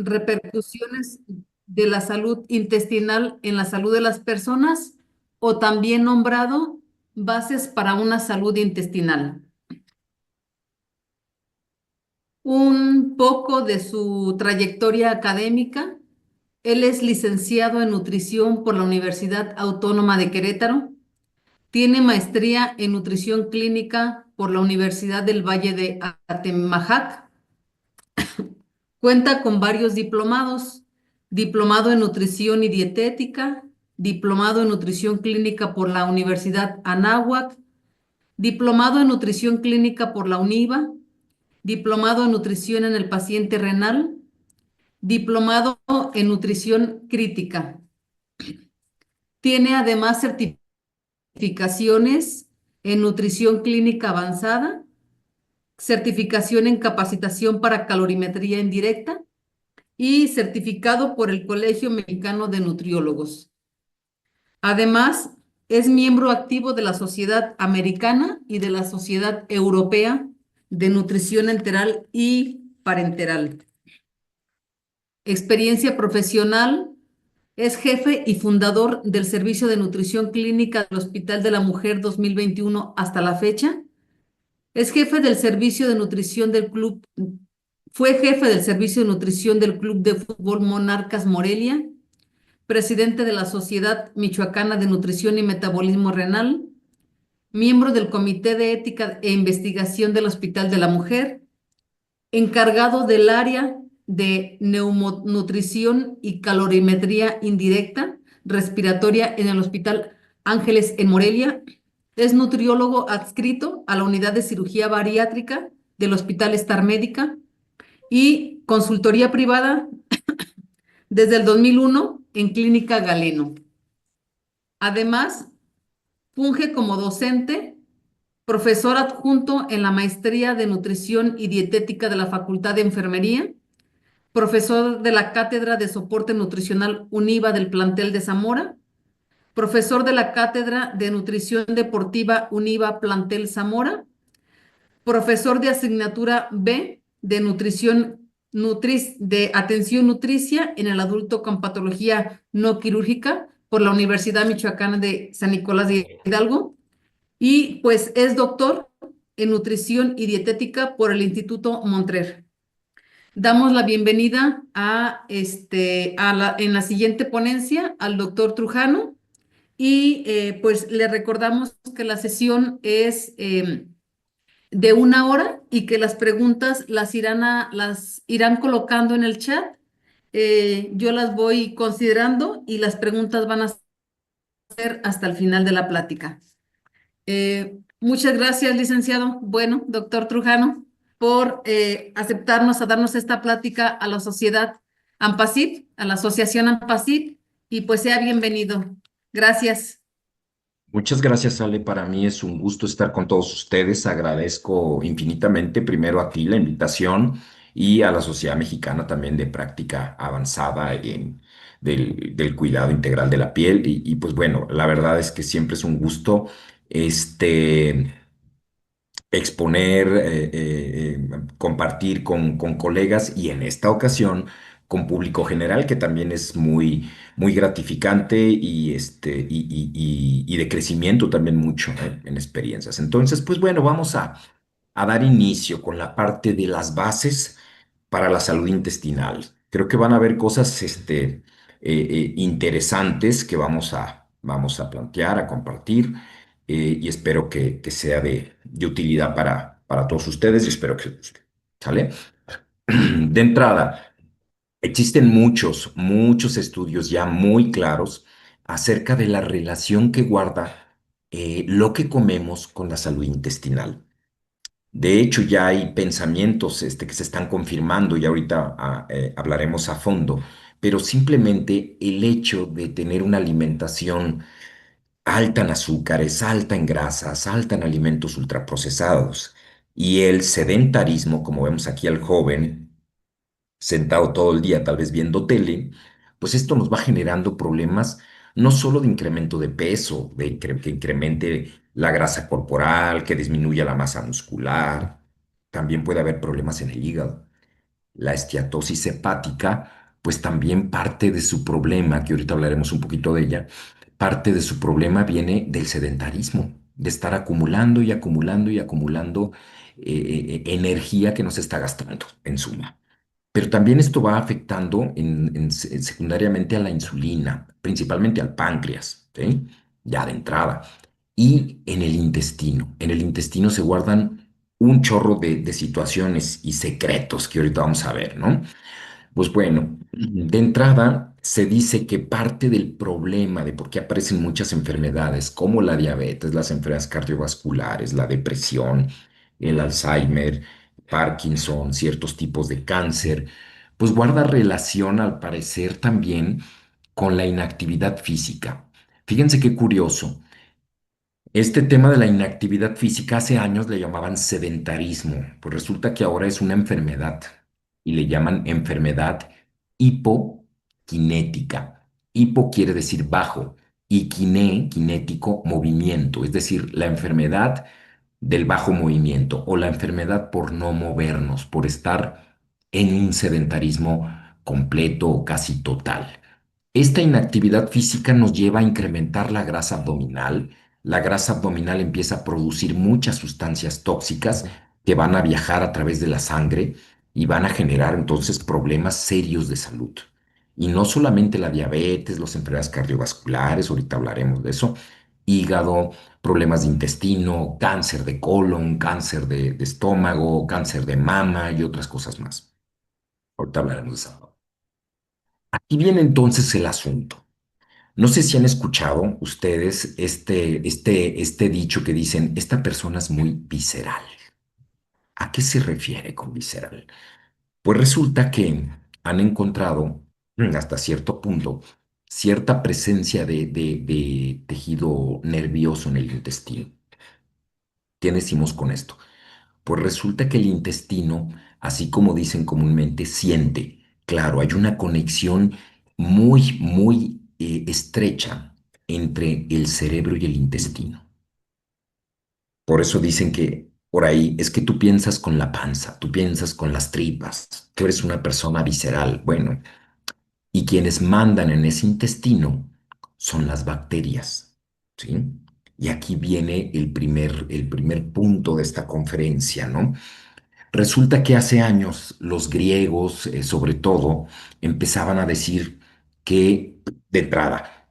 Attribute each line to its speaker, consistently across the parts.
Speaker 1: repercusiones de la salud intestinal en la salud de las personas o también nombrado Bases para una salud intestinal. Un poco de su trayectoria académica. Él es licenciado en nutrición por la Universidad Autónoma de Querétaro. Tiene maestría en nutrición clínica por la Universidad del Valle de Atemajac. Cuenta con varios diplomados: diplomado en nutrición y dietética, diplomado en nutrición clínica por la Universidad Anáhuac, diplomado en nutrición clínica por la UNIVA, diplomado en nutrición en el paciente renal, diplomado en nutrición crítica. Tiene además certificaciones en nutrición clínica avanzada, certificación en capacitación para calorimetría indirecta y certificado por el Colegio Mexicano de Nutriólogos. Además, es miembro activo de la Sociedad Americana y de la Sociedad Europea de Nutrición Enteral y Parenteral. Experiencia profesional: es jefe y fundador del Servicio de Nutrición Clínica del Hospital de la Mujer 2021 hasta la fecha. Es jefe del servicio de nutrición del club, fue jefe del servicio de nutrición del Club de Fútbol Monarcas Morelia, presidente de la Sociedad Michoacana de Nutrición y Metabolismo Renal, miembro del Comité de Ética e Investigación del Hospital de la Mujer, encargado del área de neumonutrición y calorimetría indirecta respiratoria en el Hospital Ángeles en Morelia. Es nutriólogo adscrito a la unidad de cirugía bariátrica del Hospital Star Médica y consultoría privada desde el 2001 en Clínica Galeno. Además, funge como docente, profesor adjunto en la Maestría de Nutrición y Dietética de la Facultad de Enfermería, profesor de la Cátedra de Soporte Nutricional UNIVA del plantel de Zamora, profesor de la Cátedra de Nutrición Deportiva UNIVA plantel Zamora, profesor de asignatura B de Nutrición de Atención Nutricia en el adulto con patología no quirúrgica por la Universidad Michoacana de San Nicolás de Hidalgo y pues es doctor en nutrición y dietética por el Instituto Montrer. Damos la bienvenida en la siguiente ponencia al doctor Trujano y pues le recordamos que la sesión es de 1 hora y que las preguntas las irán colocando en el chat. Yo las voy considerando y las preguntas van a ser hasta el final de la plática. Muchas gracias, licenciado. Bueno, doctor Trujano, por aceptarnos a darnos esta plática a la sociedad AMPACIP, a la asociación AMPACIP, y pues sea bienvenido. Gracias.
Speaker 2: Muchas gracias, Ale. Para mí es un gusto estar con todos ustedes. Agradezco infinitamente primero a ti la invitación y a la Sociedad Mexicana también de Práctica Avanzada del Cuidado Integral de la Piel. Y pues bueno, la verdad es que siempre es un gusto este, exponer, compartir con colegas y en esta ocasión con público general, que también es muy gratificante y de crecimiento también mucho, en experiencias. Entonces, pues bueno, vamos a dar inicio con la parte de las bases para la salud intestinal. Creo que van a haber cosas interesantes que vamos a plantear, a compartir, y espero que sea de utilidad para todos ustedes y espero que les guste. ¿Sale? De entrada, existen muchos estudios ya muy claros acerca de la relación que guarda lo que comemos con la salud intestinal. De hecho, ya hay pensamientos que se están confirmando y ahorita hablaremos a fondo, pero simplemente el hecho de tener una alimentación alta en azúcares, alta en grasas, alta en alimentos ultraprocesados y el sedentarismo, como vemos aquí al joven sentado todo el día, tal vez viendo tele, pues esto nos va generando problemas no solo de incremento de peso, que incremente la grasa corporal, que disminuya la masa muscular, también puede haber problemas en el hígado. la esteatosis hepática, pues también parte de su problema, que ahorita hablaremos un poquito de ella, parte de su problema viene del sedentarismo, de estar acumulando y acumulando y acumulando energía que nos está gastando, en suma. Pero también esto va afectando secundariamente a la insulina, principalmente al páncreas, ¿sí? Ya de entrada. Y en el intestino. En el intestino se guardan un chorro de situaciones y secretos que ahorita vamos a ver, ¿no? Pues bueno, de entrada se dice que parte del problema de por qué aparecen muchas enfermedades, como la diabetes, las enfermedades cardiovasculares, la depresión, el Alzheimer, Parkinson, ciertos tipos de cáncer, pues guarda relación al parecer también con la inactividad física. Fíjense qué curioso. Este tema de la inactividad física hace años le llamaban sedentarismo, pues resulta que ahora es una enfermedad y le llaman enfermedad hipoquinética. Hipo quiere decir bajo y kinético, movimiento, es decir, la enfermedad del bajo movimiento o la enfermedad por no movernos, por estar en un sedentarismo completo o casi total. Esta inactividad física nos lleva a incrementar la grasa abdominal. La grasa abdominal empieza a producir muchas sustancias tóxicas que van a viajar a través de la sangre y van a generar entonces problemas serios de salud. Y no solamente la diabetes, las enfermedades cardiovasculares, ahorita hablaremos de eso, hígado, problemas de intestino, cáncer de colon, cáncer de estómago, cáncer de mama y otras cosas más. Ahorita hablaremos de eso. Aquí viene entonces el asunto. No sé si han escuchado ustedes este dicho que dicen, esta persona es muy visceral. ¿A qué se refiere con visceral? Pues resulta que han encontrado, hasta cierto punto, cierta presencia de tejido nervioso en el intestino. ¿Qué decimos con esto? Pues resulta que el intestino, así como dicen comúnmente, siente. Claro, hay una conexión muy estrecha entre el cerebro y el intestino. Por eso dicen que por ahí es que tú piensas con la panza, tú piensas con las tripas, tú eres una persona visceral. Bueno, y quienes mandan en ese intestino son las bacterias, ¿sí? Y aquí viene el primer punto de esta conferencia, ¿no? Resulta que hace años los griegos, sobre todo, empezaban a decir que, de entrada,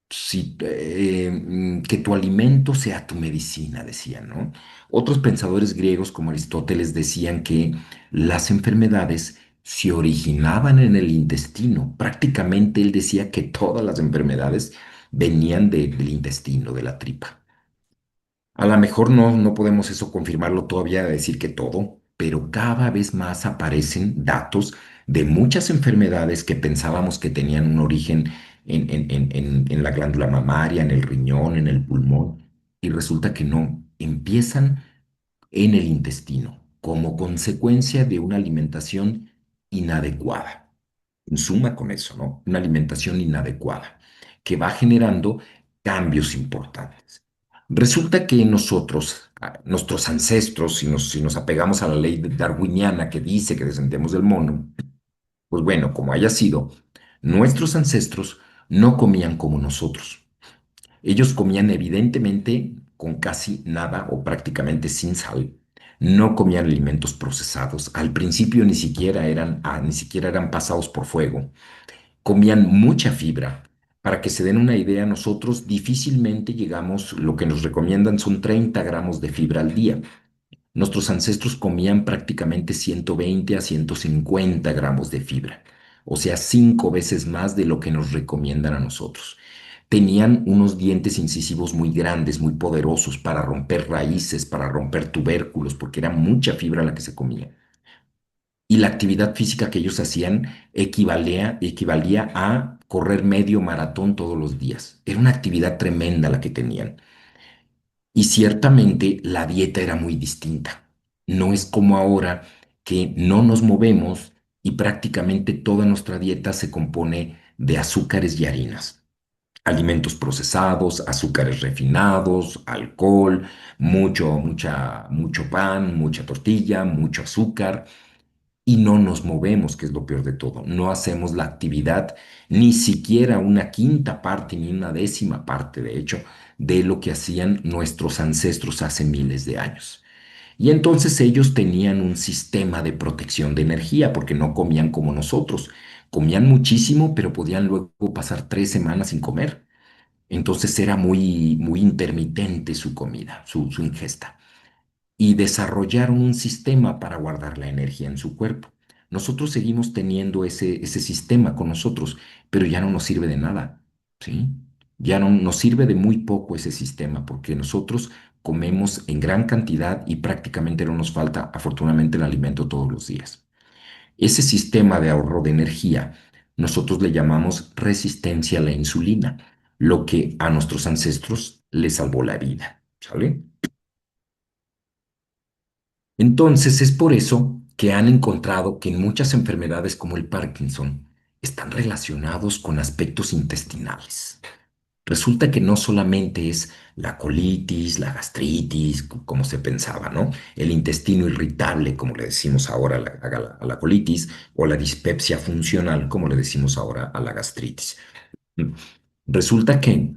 Speaker 2: que tu alimento sea tu medicina, decían, ¿no? Otros pensadores griegos como Aristóteles decían que las enfermedades se originaban en el intestino. Prácticamente él decía que todas las enfermedades venían del intestino, de la tripa. A lo mejor no podemos eso confirmarlo todavía, decir que todo, pero cada vez más aparecen datos de muchas enfermedades que pensábamos que tenían un origen en la glándula mamaria, en el riñón, en el pulmón, y resulta que no, empiezan en el intestino como consecuencia de una alimentación inadecuada. En suma con eso, ¿no? Una alimentación inadecuada que va generando cambios importantes. Resulta que nosotros, nuestros ancestros, si nos apegamos a la ley darwiniana que dice que descendemos del mono, pues bueno, como haya sido, nuestros ancestros no comían como nosotros. Ellos comían evidentemente con casi nada o prácticamente sin sal. No comían alimentos procesados. Al principio ni siquiera eran pasados por fuego. Comían mucha fibra. Para que se den una idea, nosotros difícilmente llegamos, lo que nos recomiendan son 30 gramos de fibra al día. Nuestros ancestros comían prácticamente 120 a 150 gramos de fibra, o sea, 5 veces más de lo que nos recomiendan a nosotros. Tenían unos dientes incisivos muy grandes, muy poderosos para romper raíces, para romper tubérculos, porque era mucha fibra la que se comía. Y la actividad física que ellos hacían equivalía a correr medio maratón todos los días. Era una actividad tremenda la que tenían. Y ciertamente la dieta era muy distinta. No es como ahora que no nos movemos y prácticamente toda nuestra dieta se compone de azúcares y harinas. Alimentos procesados, azúcares refinados, alcohol, mucho pan, mucha tortilla, mucho azúcar. y no nos movemos, que es lo peor de todo. No hacemos la actividad ni siquiera una quinta parte ni una décima parte, de hecho, de lo que hacían nuestros ancestros hace miles de años. Y entonces ellos tenían un sistema de protección de energía porque no comían como nosotros. Comían muchísimo, pero podían luego pasar 3 semanas sin comer. Entonces era muy intermitente su comida, su ingesta. Y desarrollaron un sistema para guardar la energía en su cuerpo. Nosotros seguimos teniendo ese sistema con nosotros, pero ya no nos sirve de nada, ¿sí? Ya no nos sirve de muy poco ese sistema porque nosotros comemos en gran cantidad y prácticamente no nos falta, afortunadamente, el alimento todos los días. Ese sistema de ahorro de energía, nosotros le llamamos resistencia a la insulina, lo que a nuestros ancestros les salvó la vida, ¿sale? Entonces es por eso que han encontrado que en muchas enfermedades como el Parkinson están relacionados con aspectos intestinales. Resulta que no solamente es la colitis, la gastritis, como se pensaba, ¿no? El intestino irritable, como le decimos ahora a la colitis, o la dispepsia funcional, como le decimos ahora a la gastritis. Resulta que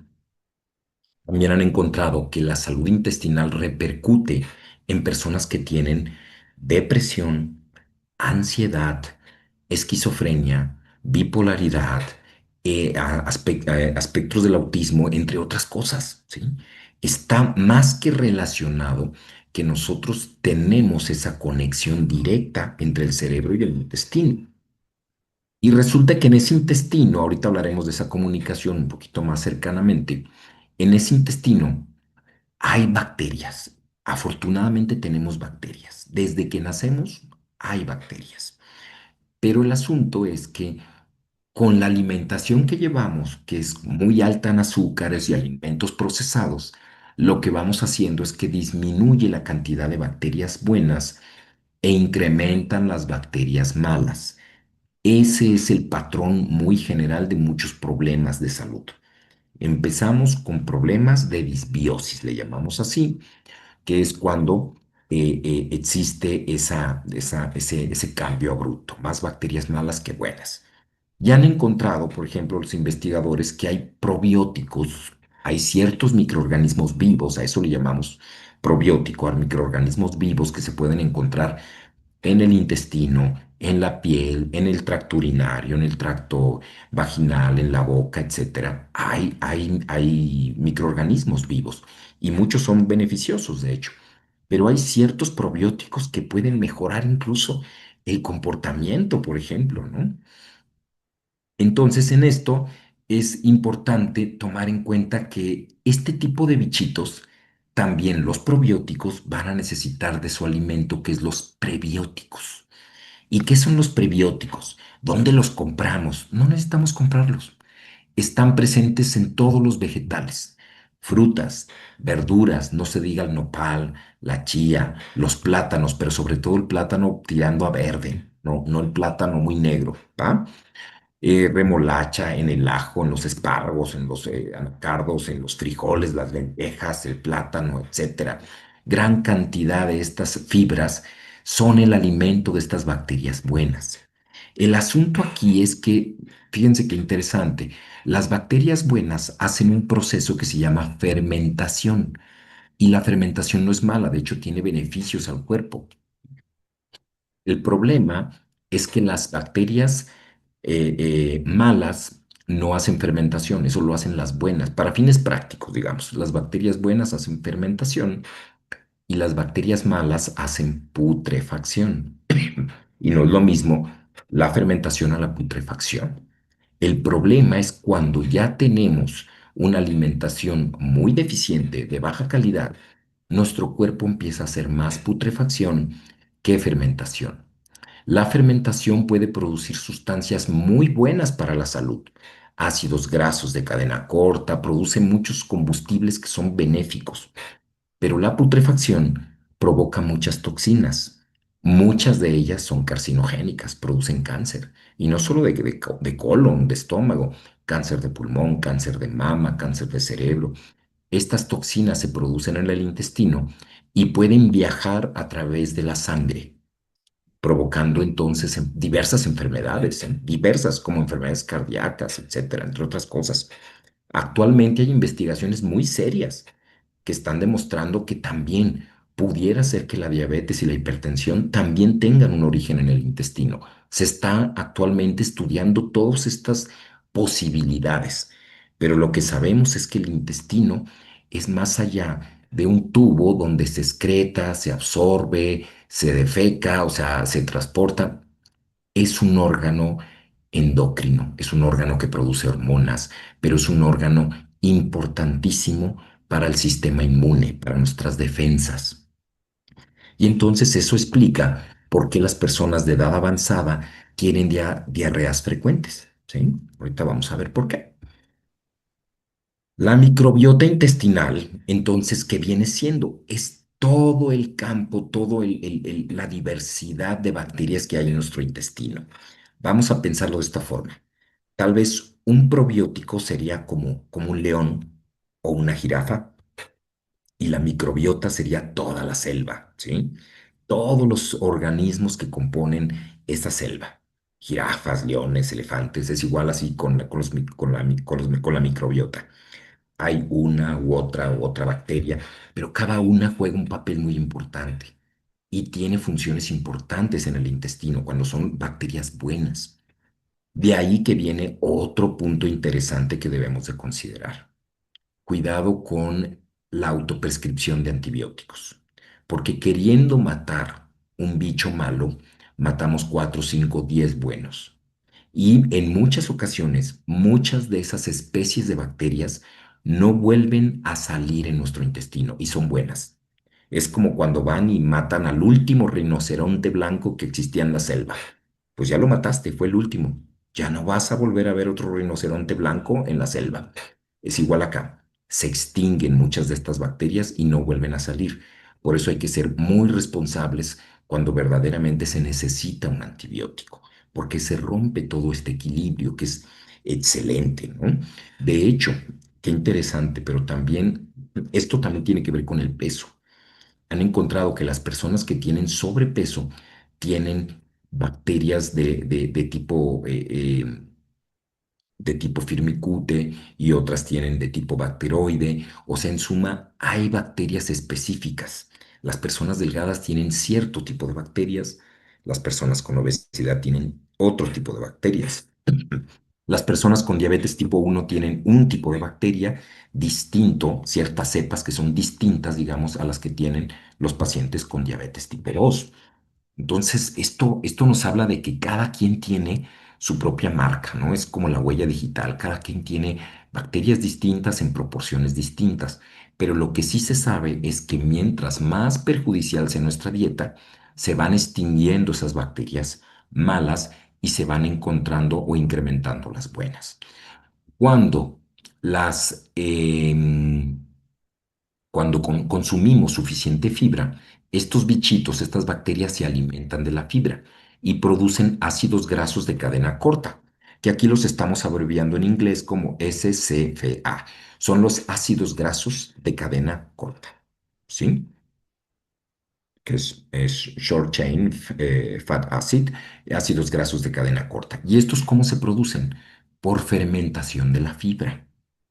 Speaker 2: también han encontrado que la salud intestinal repercute en personas que tienen depresión, ansiedad, esquizofrenia, bipolaridad, aspectos del autismo, entre otras cosas, ¿sí? Está más que relacionado que nosotros tenemos esa conexión directa entre el cerebro y el intestino. Y resulta que en ese intestino, ahorita hablaremos de esa comunicación un poquito más cercanamente, en ese intestino hay bacterias. Afortunadamente tenemos bacterias. Desde que nacemos hay bacterias. Pero el asunto es que con la alimentación que llevamos, que es muy alta en azúcares y alimentos procesados, lo que vamos haciendo es que disminuye la cantidad de bacterias buenas e incrementan las bacterias malas. Ese es el patrón muy general de muchos problemas de salud. Empezamos con problemas de disbiosis, le llamamos así, que es cuando existe ese cambio abrupto, más bacterias malas que buenas. Ya han encontrado, por ejemplo, los investigadores que hay probióticos, hay ciertos microorganismos vivos, a eso le llamamos probiótico, a microorganismos vivos que se pueden encontrar en el intestino, en la piel, en el tracto urinario, en el tracto vaginal, en la boca, etcétera. Hay microorganismos vivos y muchos son beneficiosos, de hecho, pero hay ciertos probióticos que pueden mejorar incluso el comportamiento, por ejemplo, ¿no? Entonces, en esto es importante tomar en cuenta que este tipo de bichitos, también los probióticos, van a necesitar de su alimento, que es los prebióticos. ¿Y qué son los prebióticos? ¿Dónde los compramos? No necesitamos comprarlos. Están presentes en todos los vegetales, frutas, verduras, no se diga el nopal, la chía, los plátanos, pero sobre todo el plátano tirando a verde, no el plátano muy negro, ¿va? Remolacha en el ajo, en los espárragos, en los anacardos, en los frijoles, las lentejas, el plátano, etcétera. Gran cantidad de estas fibras son el alimento de estas bacterias buenas. El asunto aquí es que, fíjense qué interesante, las bacterias buenas hacen un proceso que se llama fermentación y la fermentación no es mala, de hecho tiene beneficios al cuerpo. El problema es que las bacterias malas no hacen fermentación, eso lo hacen las buenas, para fines prácticos, digamos. Las bacterias buenas hacen fermentación y las bacterias malas hacen putrefacción. Y no es lo mismo la fermentación a la putrefacción. El problema es cuando ya tenemos una alimentación muy deficiente, de baja calidad, nuestro cuerpo empieza a hacer más putrefacción que fermentación. La fermentación puede producir sustancias muy buenas para la salud. Ácidos grasos de cadena corta, produce muchos combustibles que son benéficos, pero la putrefacción provoca muchas toxinas. Muchas de ellas son carcinogénicas, producen cáncer, y no solo de colon, de estómago, cáncer de pulmón, cáncer de mama, cáncer de cerebro. Estas toxinas se producen en el intestino y pueden viajar a través de la sangre. provocando entonces diversas enfermedades, diversas como enfermedades cardíacas, etcétera, entre otras cosas. Actualmente hay investigaciones muy serias que están demostrando que también pudiera ser que la diabetes y la hipertensión también tengan un origen en el intestino. Se está actualmente estudiando todas estas posibilidades, pero lo que sabemos es que el intestino es más allá de un tubo donde se excreta, se absorbe, se defeca, o sea, se transporta. Es un órgano endocrino, es un órgano que produce hormonas, pero es un órgano importantísimo para el sistema inmune, para nuestras defensas. Y entonces eso explica por qué las personas de edad avanzada tienen diarreas frecuentes, ¿sí? Ahorita vamos a ver por qué. La microbiota intestinal, entonces, ¿qué viene siendo? Es todo el campo, la diversidad de bacterias que hay en nuestro intestino. Vamos a pensarlo de esta forma. Tal vez un probiótico sería como un león o una jirafa y la microbiota sería toda la selva, ¿sí? Todos los organismos que componen esa selva. Jirafas, leones, elefantes, es igual así con la microbiota. Hay una u otra bacteria, pero cada una juega un papel muy importante y tiene funciones importantes en el intestino cuando son bacterias buenas. De ahí que viene otro punto interesante que debemos de considerar. Cuidado con la autoprescripción de antibióticos, porque queriendo matar un bicho malo, matamos 4, 5, 10 buenos. Y en muchas ocasiones, muchas de esas especies de bacterias no vuelven a salir en nuestro intestino y son buenas. Es como cuando van y matan al último rinoceronte blanco que existía en la selva. Pues ya lo mataste, fue el último. Ya no vas a volver a ver otro rinoceronte blanco en la selva. Es igual acá. Se extinguen muchas de estas bacterias y no vuelven a salir. Por eso hay que ser muy responsables cuando verdaderamente se necesita un antibiótico, porque se rompe todo este equilibrio que es excelente, ¿no? De hecho, qué interesante, pero también esto también tiene que ver con el peso. Han encontrado que las personas que tienen sobrepeso tienen bacterias de tipo firmicute y otras tienen de tipo bacteroide. O sea, en suma, hay bacterias específicas. Las personas delgadas tienen cierto tipo de bacterias, las personas con obesidad tienen otro tipo de bacterias. Las personas con diabetes tipo 1 tienen un tipo de bacteria distinto, ciertas cepas que son distintas, digamos, a las que tienen los pacientes con diabetes tipo 2. Entonces, esto nos habla de que cada quien tiene su propia marca, ¿no? Es como la huella digital, cada quien tiene bacterias distintas en proporciones distintas, pero lo que sí se sabe es que mientras más perjudicial sea nuestra dieta, se van extinguiendo esas bacterias malas y se van encontrando o incrementando las buenas. Cuando las, cuando consumimos suficiente fibra, estos bichitos, estas bacterias se alimentan de la fibra y producen ácidos grasos de cadena corta, que aquí los estamos abreviando en inglés como SCFA. Son los ácidos grasos de cadena corta, ¿sí? Que es short chain fat acid, ácidos grasos de cadena corta. ¿Y estos cómo se producen? Por fermentación de la fibra,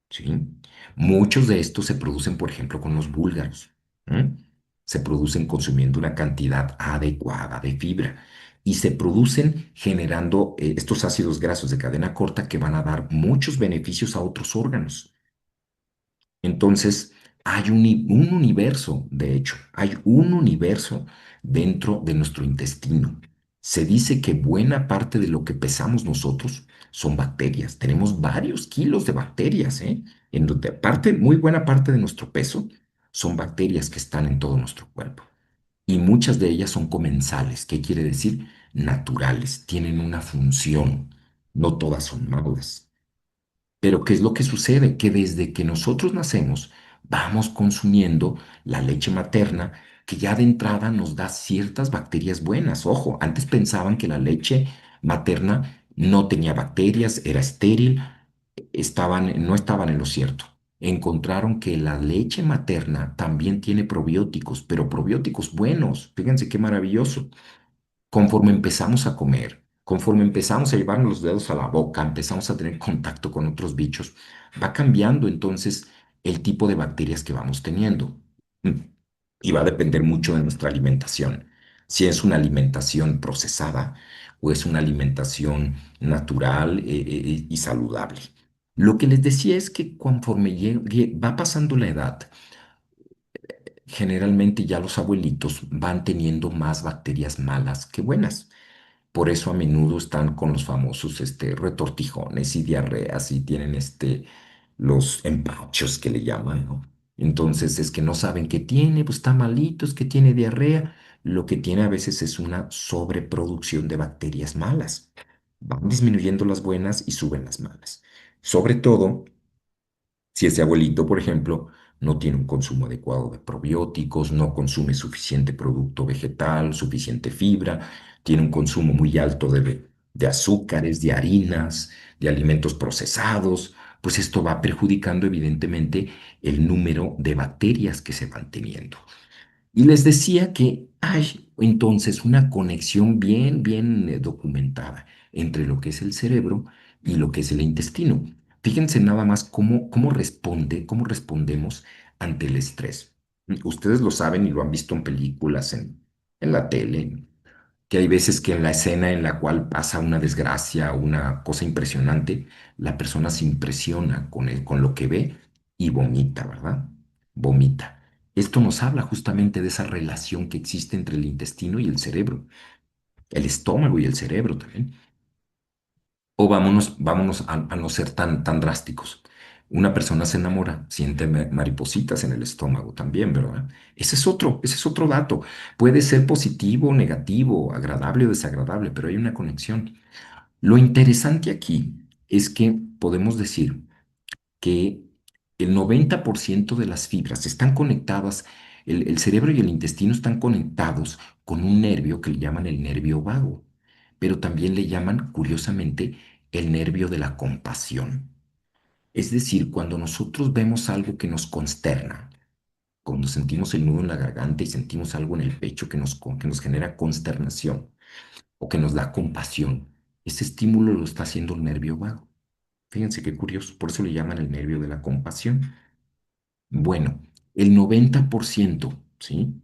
Speaker 2: ¿sí? Muchos de estos se producen, por ejemplo, con los búlgaros. ¿M? Se producen consumiendo una cantidad adecuada de fibra y se producen generando estos ácidos grasos de cadena corta que van a dar muchos beneficios a otros órganos. Entonces, hay un universo, de hecho, hay un universo dentro de nuestro intestino. Se dice que buena parte de lo que pesamos nosotros son bacterias. Tenemos varios kilos de bacterias, ¿eh? En donde muy buena parte de nuestro peso son bacterias que están en todo nuestro cuerpo. Y muchas de ellas son comensales, ¿qué quiere decir? Naturales, tienen una función. No todas son malas. Pero ¿qué es lo que sucede? Que desde que nosotros nacemos vamos consumiendo la leche materna que ya de entrada nos da ciertas bacterias buenas. Ojo, antes pensaban que la leche materna no tenía bacterias, era estéril, no estaban en lo cierto. Encontraron que la leche materna también tiene probióticos, pero probióticos buenos. Fíjense qué maravilloso. Conforme empezamos a comer, conforme empezamos a llevarnos los dedos a la boca, empezamos a tener contacto con otros bichos, va cambiando entonces el tipo de bacterias que vamos teniendo. Mm. Y va a depender mucho de nuestra alimentación. Si es una alimentación procesada o es una alimentación natural y saludable. Lo que les decía es que conforme va pasando la edad, generalmente ya los abuelitos van teniendo más bacterias malas que buenas. Por eso a menudo están con los famosos retortijones y diarreas y tienen los empachos que le llaman, ¿no? Entonces es que no saben qué tiene, pues está malito, es que tiene diarrea. Lo que tiene a veces es una sobreproducción de bacterias malas. Van disminuyendo las buenas y suben las malas. Sobre todo si ese abuelito, por ejemplo, no tiene un consumo adecuado de probióticos, no consume suficiente producto vegetal, suficiente fibra, tiene un consumo muy alto de azúcares, de harinas, de alimentos procesados, pues esto va perjudicando evidentemente el número de bacterias que se van teniendo. Y les decía que hay entonces una conexión bien documentada entre lo que es el cerebro y lo que es el intestino. Fíjense nada más cómo respondemos ante el estrés. Ustedes lo saben y lo han visto en películas, en la tele, que hay veces que en la escena en la cual pasa una desgracia o una cosa impresionante, la persona se impresiona con lo que ve y vomita, ¿verdad? Vomita. Esto nos habla justamente de esa relación que existe entre el intestino y el cerebro, el estómago y el cerebro también. O vámonos a no ser tan drásticos. Una persona se enamora, siente maripositas en el estómago también, ¿verdad? Ese es otro dato. Puede ser positivo, negativo, agradable o desagradable, pero hay una conexión. Lo interesante aquí es que podemos decir que el 90% de las fibras están conectadas, el cerebro y el intestino están conectados con un nervio que le llaman el nervio vago, pero también le llaman, curiosamente, el nervio de la compasión. Es decir, cuando nosotros vemos algo que nos consterna, cuando sentimos el nudo en la garganta y sentimos algo en el pecho que nos genera consternación o que nos da compasión, ese estímulo lo está haciendo el nervio vago. Fíjense qué curioso, por eso le llaman el nervio de la compasión. Bueno, el 90%, ¿sí?,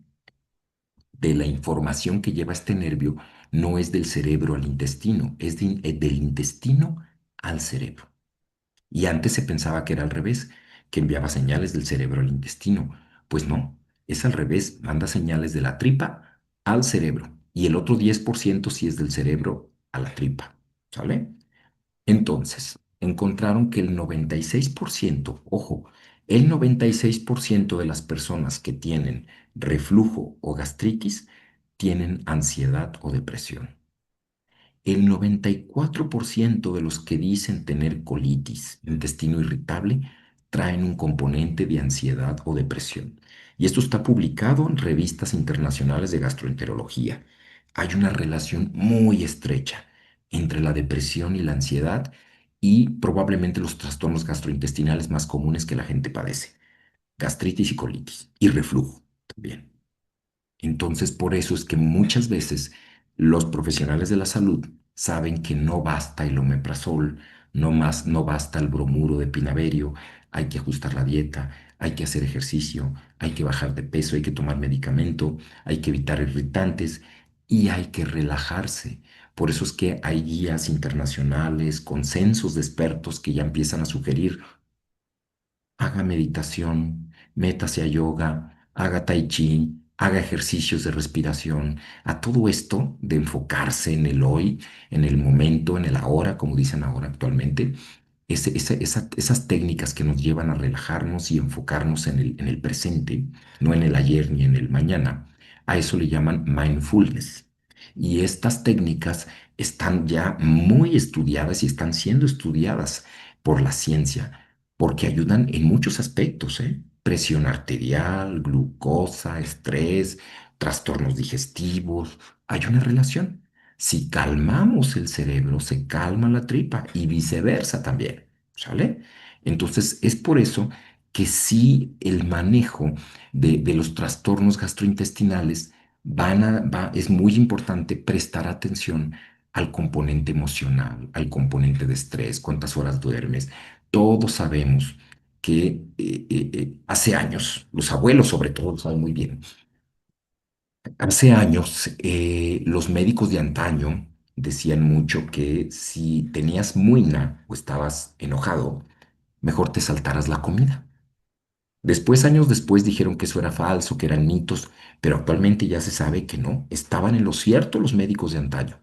Speaker 2: de la información que lleva este nervio no es del cerebro al intestino, es del intestino al cerebro. Y antes se pensaba que era al revés, que enviaba señales del cerebro al intestino. Pues no, es al revés, manda señales de la tripa al cerebro. Y el otro 10% sí es del cerebro a la tripa. ¿Sale? Entonces, encontraron que el 96%, ojo, el 96% de las personas que tienen reflujo o gastritis tienen ansiedad o depresión. El 94% de los que dicen tener colitis, intestino irritable, traen un componente de ansiedad o depresión. Y esto está publicado en revistas internacionales de gastroenterología. Hay una relación muy estrecha entre la depresión y la ansiedad y probablemente los trastornos gastrointestinales más comunes que la gente padece. Gastritis y colitis y reflujo también. Entonces, por eso es que muchas veces los profesionales de la salud saben que no basta el omeprazol, no basta el bromuro de pinaverio, hay que ajustar la dieta, hay que hacer ejercicio, hay que bajar de peso, hay que tomar medicamento, hay que evitar irritantes y hay que relajarse. Por eso es que hay guías internacionales, consensos de expertos que ya empiezan a sugerir: haga meditación, métase a yoga, haga tai chi, haga ejercicios de respiración, a todo esto de enfocarse en el hoy, en el momento, en el ahora, como dicen ahora actualmente, esas técnicas que nos llevan a relajarnos y enfocarnos en el presente, no en el ayer ni en el mañana, a eso le llaman mindfulness. Y estas técnicas están ya muy estudiadas y están siendo estudiadas por la ciencia porque ayudan en muchos aspectos, ¿eh? Presión arterial, glucosa, estrés, trastornos digestivos. Hay una relación. Si calmamos el cerebro, se calma la tripa y viceversa también, ¿sale? Entonces, es por eso que sí el manejo de los trastornos gastrointestinales es muy importante prestar atención al componente emocional, al componente de estrés, cuántas horas duermes. Todos sabemos que hace años, los abuelos sobre todo lo saben muy bien, hace años los médicos de antaño decían mucho que si tenías muina o estabas enojado, mejor te saltaras la comida. Después, años después, dijeron que eso era falso, que eran mitos, pero actualmente ya se sabe que no, estaban en lo cierto los médicos de antaño.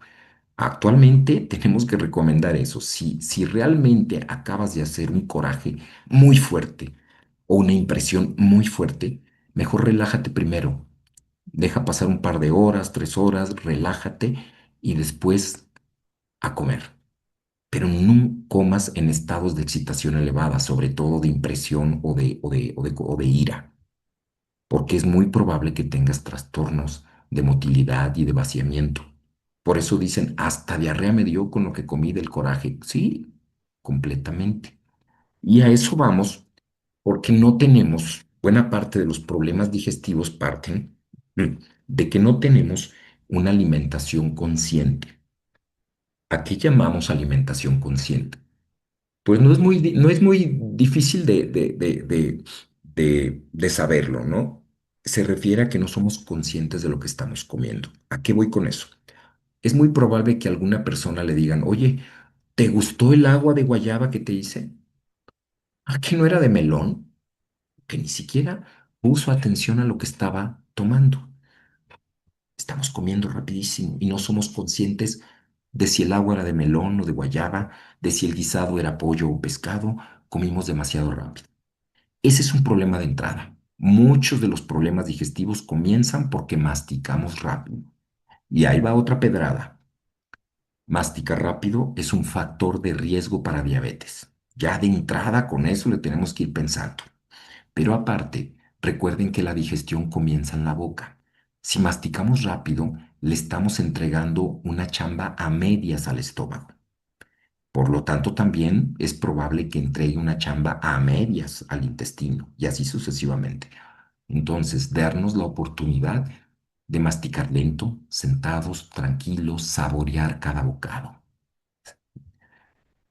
Speaker 2: Actualmente tenemos que recomendar eso. Si realmente acabas de hacer un coraje muy fuerte o una impresión muy fuerte, mejor relájate primero. Deja pasar un par de horas, 3 horas, relájate y después a comer. Pero no comas en estados de excitación elevada, sobre todo de impresión o de ira, porque es muy probable que tengas trastornos de motilidad y de vaciamiento. Por eso dicen, hasta diarrea me dio con lo que comí del coraje. Sí, completamente. Y a eso vamos porque no tenemos, buena parte de los problemas digestivos parten de que no tenemos una alimentación consciente. ¿A qué llamamos alimentación consciente? Pues no es muy difícil de saberlo, ¿no? Se refiere a que no somos conscientes de lo que estamos comiendo. ¿A qué voy con eso? Es muy probable que a alguna persona le digan, oye, ¿te gustó el agua de guayaba que te hice? ¿A que no era de melón? Que ni siquiera puso atención a lo que estaba tomando. Estamos comiendo rapidísimo y no somos conscientes de si el agua era de melón o de guayaba, de si el guisado era pollo o pescado. Comimos demasiado rápido. Ese es un problema de entrada. Muchos de los problemas digestivos comienzan porque masticamos rápido. Y ahí va otra pedrada. Masticar rápido es un factor de riesgo para diabetes. Ya de entrada con eso le tenemos que ir pensando. Pero aparte, recuerden que la digestión comienza en la boca. Si masticamos rápido, le estamos entregando una chamba a medias al estómago. Por lo tanto, también es probable que entregue una chamba a medias al intestino y así sucesivamente. Entonces, darnos la oportunidad de masticar lento, sentados, tranquilos, saborear cada bocado.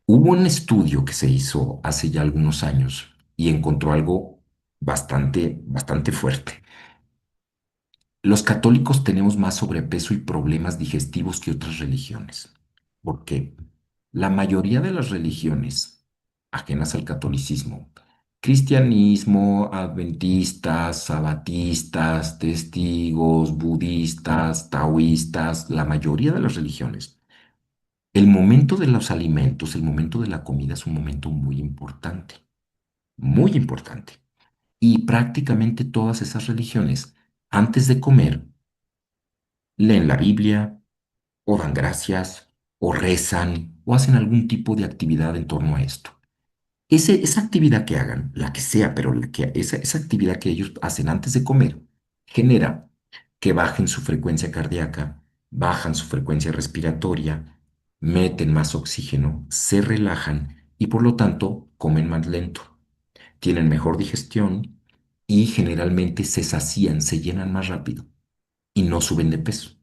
Speaker 2: Hubo un estudio que se hizo hace ya algunos años y encontró algo bastante fuerte. Los católicos tenemos más sobrepeso y problemas digestivos que otras religiones. ¿Por qué? La mayoría de las religiones ajenas al catolicismo, cristianismo, adventistas, sabatistas, testigos, budistas, taoístas, la mayoría de las religiones, el momento de los alimentos, el momento de la comida es un momento muy importante, muy importante. Y prácticamente todas esas religiones, antes de comer, leen la Biblia, o dan gracias, o rezan, o hacen algún tipo de actividad en torno a esto. Esa actividad que hagan, la que sea, pero esa actividad que ellos hacen antes de comer, genera que bajen su frecuencia cardíaca, bajan su frecuencia respiratoria, meten más oxígeno, se relajan y por lo tanto comen más lento, tienen mejor digestión y generalmente se sacían, se llenan más rápido y no suben de peso.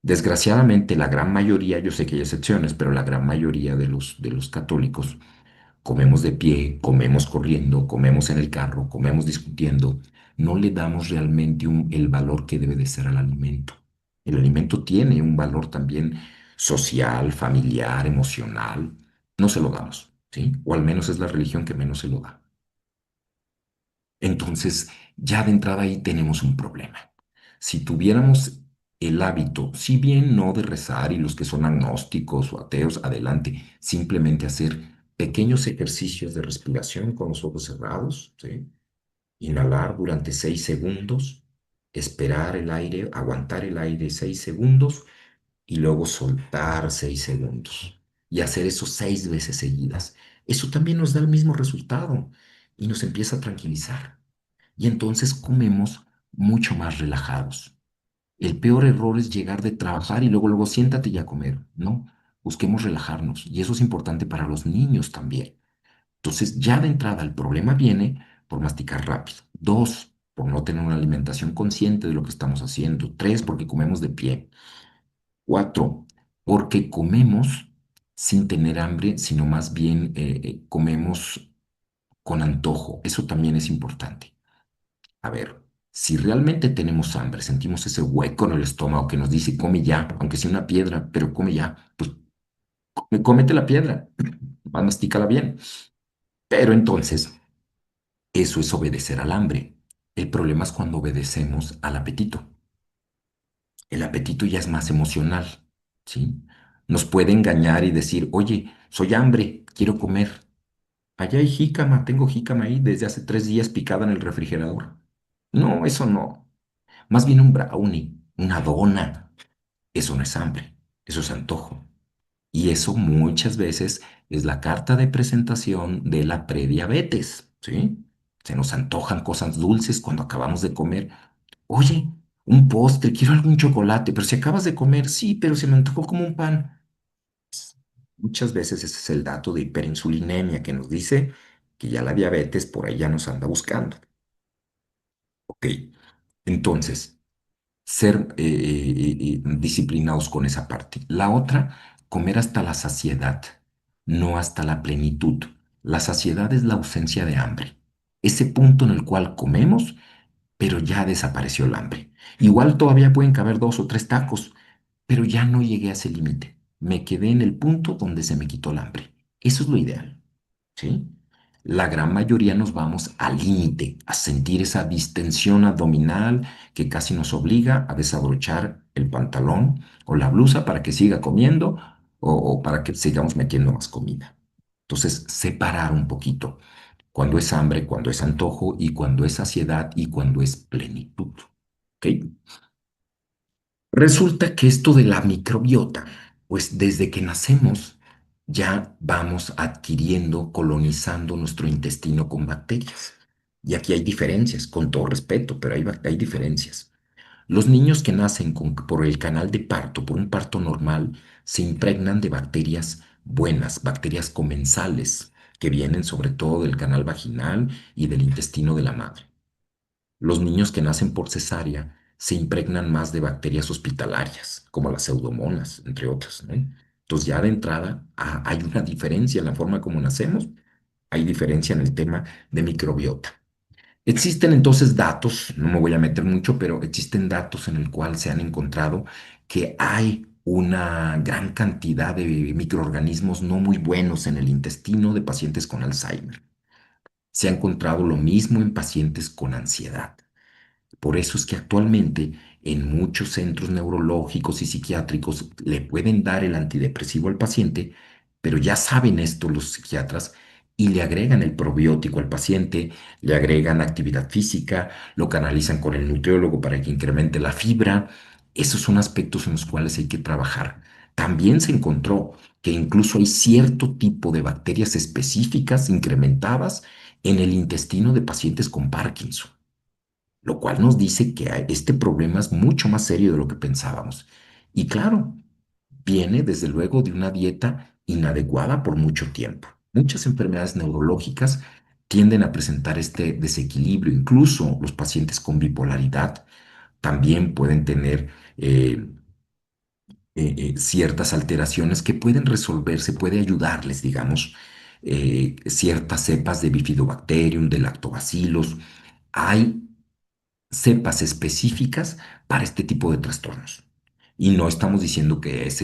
Speaker 2: Desgraciadamente, la gran mayoría, yo sé que hay excepciones, pero la gran mayoría de los católicos comemos de pie, comemos corriendo, comemos en el carro, comemos discutiendo. No le damos realmente el valor que debe de ser al alimento. El alimento tiene un valor también social, familiar, emocional. No se lo damos, ¿sí? O al menos es la religión que menos se lo da. Entonces, ya de entrada ahí tenemos un problema. Si tuviéramos el hábito, si bien no de rezar y los que son agnósticos o ateos, adelante, simplemente hacer pequeños ejercicios de respiración con los ojos cerrados, ¿sí? Inhalar durante 6 segundos, esperar el aire, aguantar el aire 6 segundos y luego soltar 6 segundos y hacer eso 6 veces seguidas. Eso también nos da el mismo resultado y nos empieza a tranquilizar. Y entonces comemos mucho más relajados. El peor error es llegar de trabajar y luego siéntate ya a comer. No, busquemos relajarnos. Y eso es importante para los niños también. Entonces, ya de entrada el problema viene por masticar rápido. Dos, por no tener una alimentación consciente de lo que estamos haciendo. 3, porque comemos de pie. 4, porque comemos sin tener hambre, sino más bien comemos con antojo. Eso también es importante. A ver, si realmente tenemos hambre, sentimos ese hueco en el estómago que nos dice, come ya, aunque sea una piedra, pero come ya, pues cómete la piedra, mastícala bien. Pero entonces, eso es obedecer al hambre. El problema es cuando obedecemos al apetito. El apetito ya es más emocional, ¿sí? Nos puede engañar y decir, oye, soy hambre, quiero comer. Allá hay jícama, tengo jícama ahí desde hace 3 días picada en el refrigerador. No, eso no. Más bien un brownie, una dona. Eso no es hambre, eso es antojo. Y eso muchas veces es la carta de presentación de la prediabetes, ¿sí? Se nos antojan cosas dulces cuando acabamos de comer. Oye, un postre, quiero algún chocolate, pero si acabas de comer, sí, pero se me antojó como un pan. Muchas veces ese es el dato de hiperinsulinemia que nos dice que ya la diabetes por ahí ya nos anda buscando. Ok, entonces, ser disciplinados con esa parte. La otra, comer hasta la saciedad, no hasta la plenitud. La saciedad es la ausencia de hambre. Ese punto en el cual comemos, pero ya desapareció el hambre. Igual todavía pueden caber 2 o 3 tacos, pero ya no llegué a ese límite. Me quedé en el punto donde se me quitó el hambre. Eso es lo ideal, ¿sí? La gran mayoría nos vamos al límite, a sentir esa distensión abdominal que casi nos obliga a desabrochar el pantalón o la blusa para que siga comiendo o para que sigamos metiendo más comida. Entonces, separar un poquito cuando es hambre, cuando es antojo y cuando es saciedad y cuando es plenitud. ¿Ok? Resulta que esto de la microbiota, pues desde que nacemos ya vamos adquiriendo, colonizando nuestro intestino con bacterias. Y aquí hay diferencias, con todo respeto, pero hay diferencias. Los niños que nacen por el canal de parto, por un parto normal, se impregnan de bacterias buenas, bacterias comensales, que vienen sobre todo del canal vaginal y del intestino de la madre. Los niños que nacen por cesárea se impregnan más de bacterias hospitalarias, como las pseudomonas, entre otras, ¿no? Entonces ya de entrada hay una diferencia en la forma como nacemos, hay diferencia en el tema de microbiota. Existen entonces datos, no me voy a meter mucho, pero existen datos en el cual se han encontrado que hay una gran cantidad de microorganismos no muy buenos en el intestino de pacientes con Alzheimer. Se ha encontrado lo mismo en pacientes con ansiedad. Por eso es que actualmente en muchos centros neurológicos y psiquiátricos le pueden dar el antidepresivo al paciente, pero ya saben esto los psiquiatras y le agregan el probiótico al paciente, le agregan actividad física, lo canalizan con el nutriólogo para que incremente la fibra. Esos son aspectos en los cuales hay que trabajar. También se encontró que incluso hay cierto tipo de bacterias específicas incrementadas en el intestino de pacientes con Parkinson, lo cual nos dice que este problema es mucho más serio de lo que pensábamos. Y claro, viene desde luego de una dieta inadecuada por mucho tiempo. Muchas enfermedades neurológicas tienden a presentar este desequilibrio. Incluso los pacientes con bipolaridad también pueden tener ciertas alteraciones que pueden resolverse, puede ayudarles, digamos, ciertas cepas de Bifidobacterium, de lactobacillus. Hay cepas específicas para este tipo de trastornos. Y no estamos diciendo que es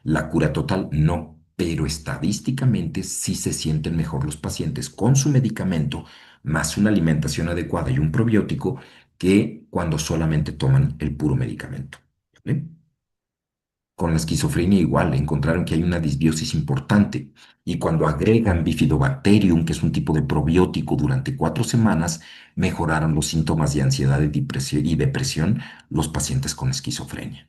Speaker 2: la cura total, no, pero estadísticamente sí se sienten mejor los pacientes con su medicamento, más una alimentación adecuada y un probiótico, que cuando solamente toman el puro medicamento. ¿Vale? Con la esquizofrenia igual, encontraron que hay una disbiosis importante y cuando agregan Bifidobacterium, que es un tipo de probiótico, durante 4 semanas, mejoraron los síntomas de ansiedad y depresión los pacientes con esquizofrenia.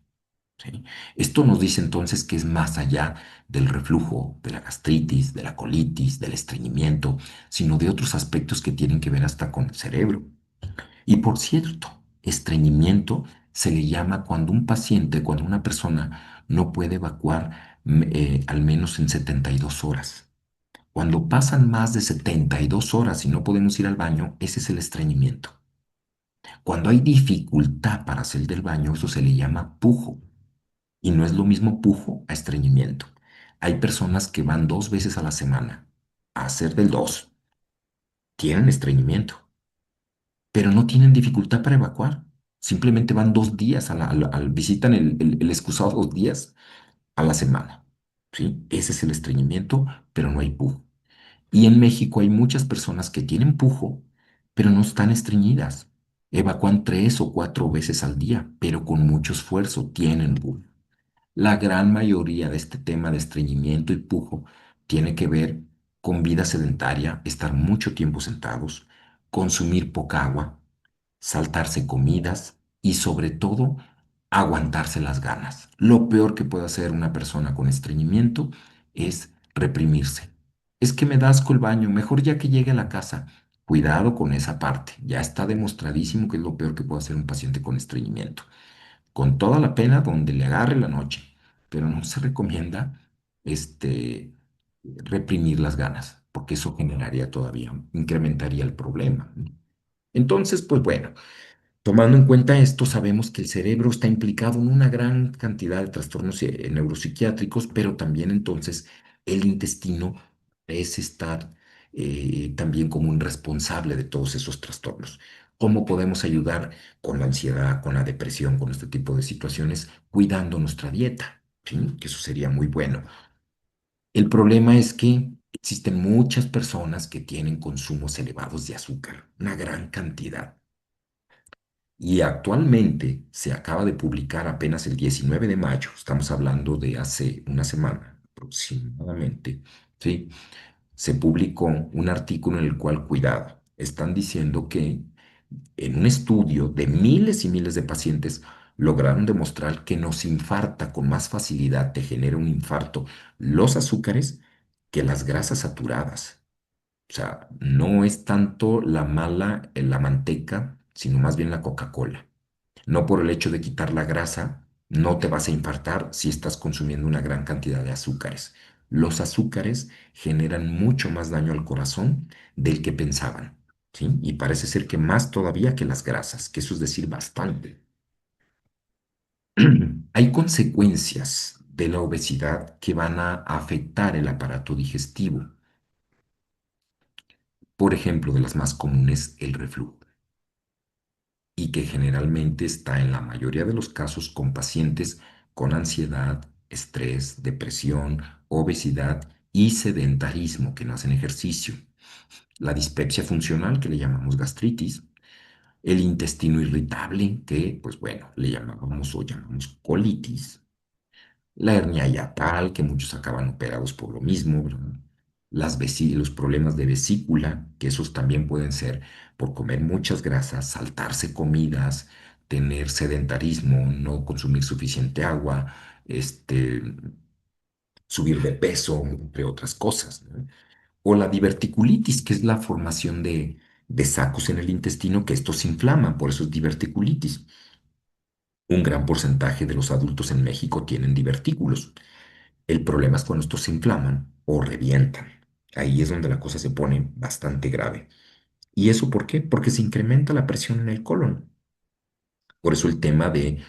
Speaker 2: ¿Sí? Esto nos dice entonces que es más allá del reflujo, de la gastritis, de la colitis, del estreñimiento, sino de otros aspectos que tienen que ver hasta con el cerebro. Y por cierto, estreñimiento se le llama cuando un paciente, cuando una persona no puede evacuar al menos en 72 horas. Cuando pasan más de 72 horas y no podemos ir al baño, ese es el estreñimiento. Cuando hay dificultad para hacer del baño, eso se le llama pujo. Y no es lo mismo pujo a estreñimiento. Hay personas que van 2 veces a la semana a hacer del dos, tienen estreñimiento, pero no tienen dificultad para evacuar. Simplemente van 2 días, visitan el excusado 2 días a la semana. ¿Sí? Ese es el estreñimiento, pero no hay pujo. Y en México hay muchas personas que tienen pujo, pero no están estreñidas. Evacúan 3 o 4 veces al día, pero con mucho esfuerzo tienen pujo. La gran mayoría de este tema de estreñimiento y pujo tiene que ver con vida sedentaria, estar mucho tiempo sentados, consumir poca agua, saltarse comidas y sobre todo aguantarse las ganas. Lo peor que puede hacer una persona con estreñimiento es reprimirse. Es que me da asco el baño, mejor ya que llegue a la casa. Cuidado con esa parte. Ya está demostradísimo que es lo peor que puede hacer un paciente con estreñimiento. Con toda la pena donde le agarre la noche, pero no se recomienda este, reprimir las ganas, porque eso generaría todavía, incrementaría el problema. Entonces, pues bueno. Tomando en cuenta esto, sabemos que el cerebro está implicado en una gran cantidad de trastornos neuropsiquiátricos, pero también entonces el intestino es estar también como un responsable de todos esos trastornos. ¿Cómo podemos ayudar con la ansiedad, con la depresión, con este tipo de situaciones? Cuidando nuestra dieta, ¿sí? Que eso sería muy bueno. El problema es que existen muchas personas que tienen consumos elevados de azúcar, una gran cantidad. Y actualmente se acaba de publicar apenas el 19 de mayo, estamos hablando de hace una semana aproximadamente, ¿sí? Se publicó un artículo en el cual, cuidado, están diciendo que en un estudio de miles y miles de pacientes lograron demostrar que nos infarta con más facilidad, te genera un infarto los azúcares que las grasas saturadas. O sea, no es tanto la mala en la manteca, sino más bien la Coca-Cola. No por el hecho de quitar la grasa, no te vas a infartar si estás consumiendo una gran cantidad de azúcares. Los azúcares generan mucho más daño al corazón del que pensaban, ¿sí? Y parece ser que más todavía que las grasas, que eso es decir bastante. Hay consecuencias de la obesidad que van a afectar el aparato digestivo. Por ejemplo, de las más comunes, el reflujo, y que generalmente está en la mayoría de los casos con pacientes con ansiedad, estrés, depresión, obesidad y sedentarismo que no hacen ejercicio. La dispepsia funcional, que le llamamos gastritis, el intestino irritable, que pues bueno, le llamábamos o llamamos colitis, la hernia yatal, que muchos acaban operados por lo mismo, ¿verdad? Los problemas de vesícula, que esos también pueden ser por comer muchas grasas, saltarse comidas, tener sedentarismo, no consumir suficiente agua, este, subir de peso, entre otras cosas, ¿no? O la diverticulitis, que es la formación de sacos en el intestino, que estos se inflaman, por eso es diverticulitis. Un gran porcentaje de los adultos en México tienen divertículos. El problema es cuando estos se inflaman o revientan. Ahí es donde la cosa se pone bastante grave. ¿Y eso por qué? Porque se incrementa la presión en el colon. Por eso el tema de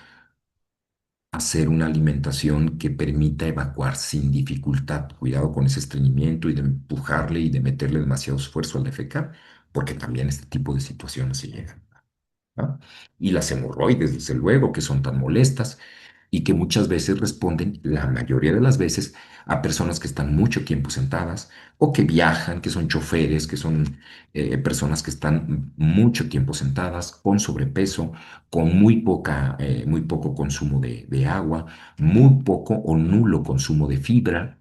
Speaker 2: hacer una alimentación que permita evacuar sin dificultad. Cuidado con ese estreñimiento y de empujarle y de meterle demasiado esfuerzo al defecar, porque también este tipo de situaciones se llegan. ¿No? Y las hemorroides, desde luego, que son tan molestas y que muchas veces responden, la mayoría de las veces, a personas que están mucho tiempo sentadas o que viajan, que son choferes, que son personas que están mucho tiempo sentadas, con sobrepeso, con muy poco consumo de agua, muy poco o nulo consumo de fibra.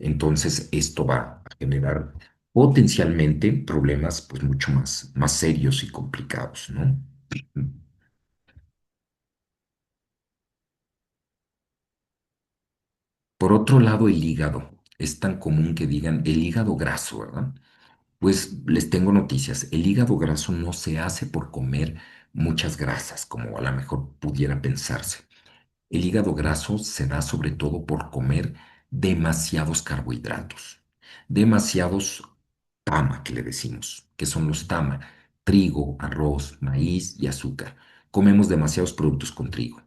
Speaker 2: Entonces, esto va a generar potencialmente problemas pues mucho más serios y complicados, ¿no? Por otro lado, el hígado. Es tan común que digan el hígado graso, ¿verdad? Pues les tengo noticias. El hígado graso no se hace por comer muchas grasas, como a lo mejor pudiera pensarse. El hígado graso se da sobre todo por comer demasiados carbohidratos, demasiados tama, que le decimos, que son los tama. trigo, arroz, maíz y azúcar. Comemos demasiados productos con trigo.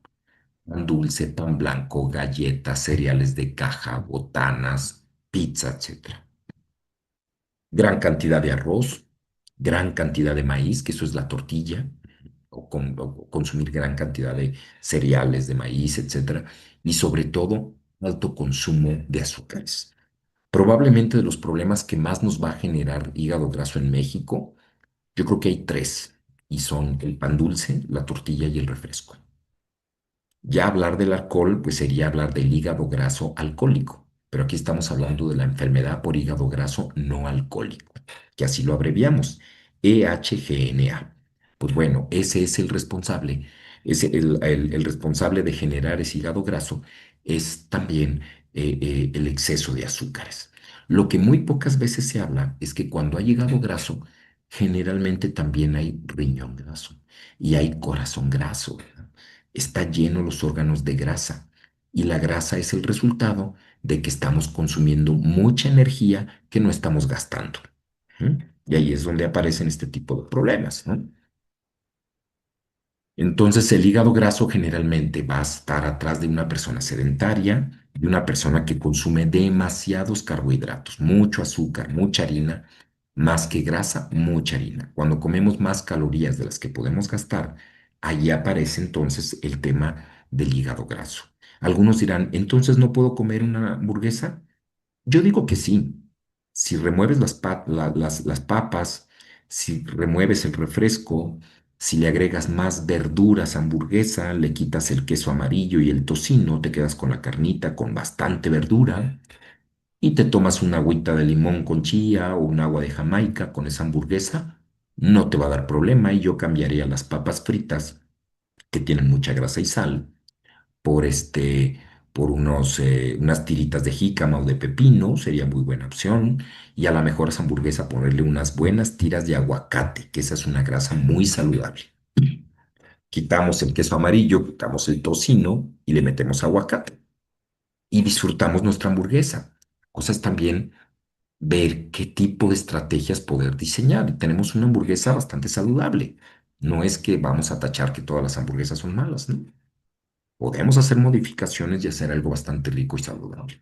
Speaker 2: Pan dulce, pan blanco, galletas, cereales de caja, botanas, pizza, etcétera. Gran cantidad de arroz, gran cantidad de maíz, que eso es la tortilla, o consumir gran cantidad de cereales, de maíz, etcétera, y sobre todo alto consumo de azúcares. Probablemente de los problemas que más nos va a generar hígado graso en México, yo creo que hay tres, y son el pan dulce, la tortilla y el refresco. Ya hablar del alcohol, pues sería hablar del hígado graso alcohólico, pero aquí estamos hablando de la enfermedad por hígado graso no alcohólico, que así lo abreviamos, EHGNA. Pues bueno, ese es el responsable, el responsable de generar ese hígado graso es también el exceso de azúcares. Lo que muy pocas veces se habla es que cuando hay hígado graso, generalmente también hay riñón graso y hay corazón graso. Está lleno los órganos de grasa y la grasa es el resultado de que estamos consumiendo mucha energía que no estamos gastando. ¿Mm? Y ahí es donde aparecen este tipo de problemas, ¿no? Entonces el hígado graso generalmente va a estar atrás de una persona sedentaria, de una persona que consume demasiados carbohidratos, mucho azúcar, mucha harina, más que grasa, mucha harina. Cuando comemos más calorías de las que podemos gastar, ahí aparece entonces el tema del hígado graso. Algunos dirán, entonces no puedo comer una hamburguesa. Yo digo que sí. Si remueves las papas, si remueves el refresco, si le agregas más verduras a hamburguesa, le quitas el queso amarillo y el tocino, te quedas con la carnita con bastante verdura y te tomas una agüita de limón con chía o un agua de Jamaica con esa hamburguesa, no te va a dar problema y yo cambiaría las papas fritas que tienen mucha grasa y sal por unas tiritas de jícama o de pepino, sería muy buena opción. Y a la mejor a esa hamburguesa ponerle unas buenas tiras de aguacate, que esa es una grasa muy saludable. Quitamos el queso amarillo, quitamos el tocino y le metemos aguacate. Y disfrutamos nuestra hamburguesa. Cosas también ver qué tipo de estrategias poder diseñar. Y tenemos una hamburguesa bastante saludable. No es que vamos a tachar que todas las hamburguesas son malas, ¿no? Podemos hacer modificaciones y hacer algo bastante rico y saludable.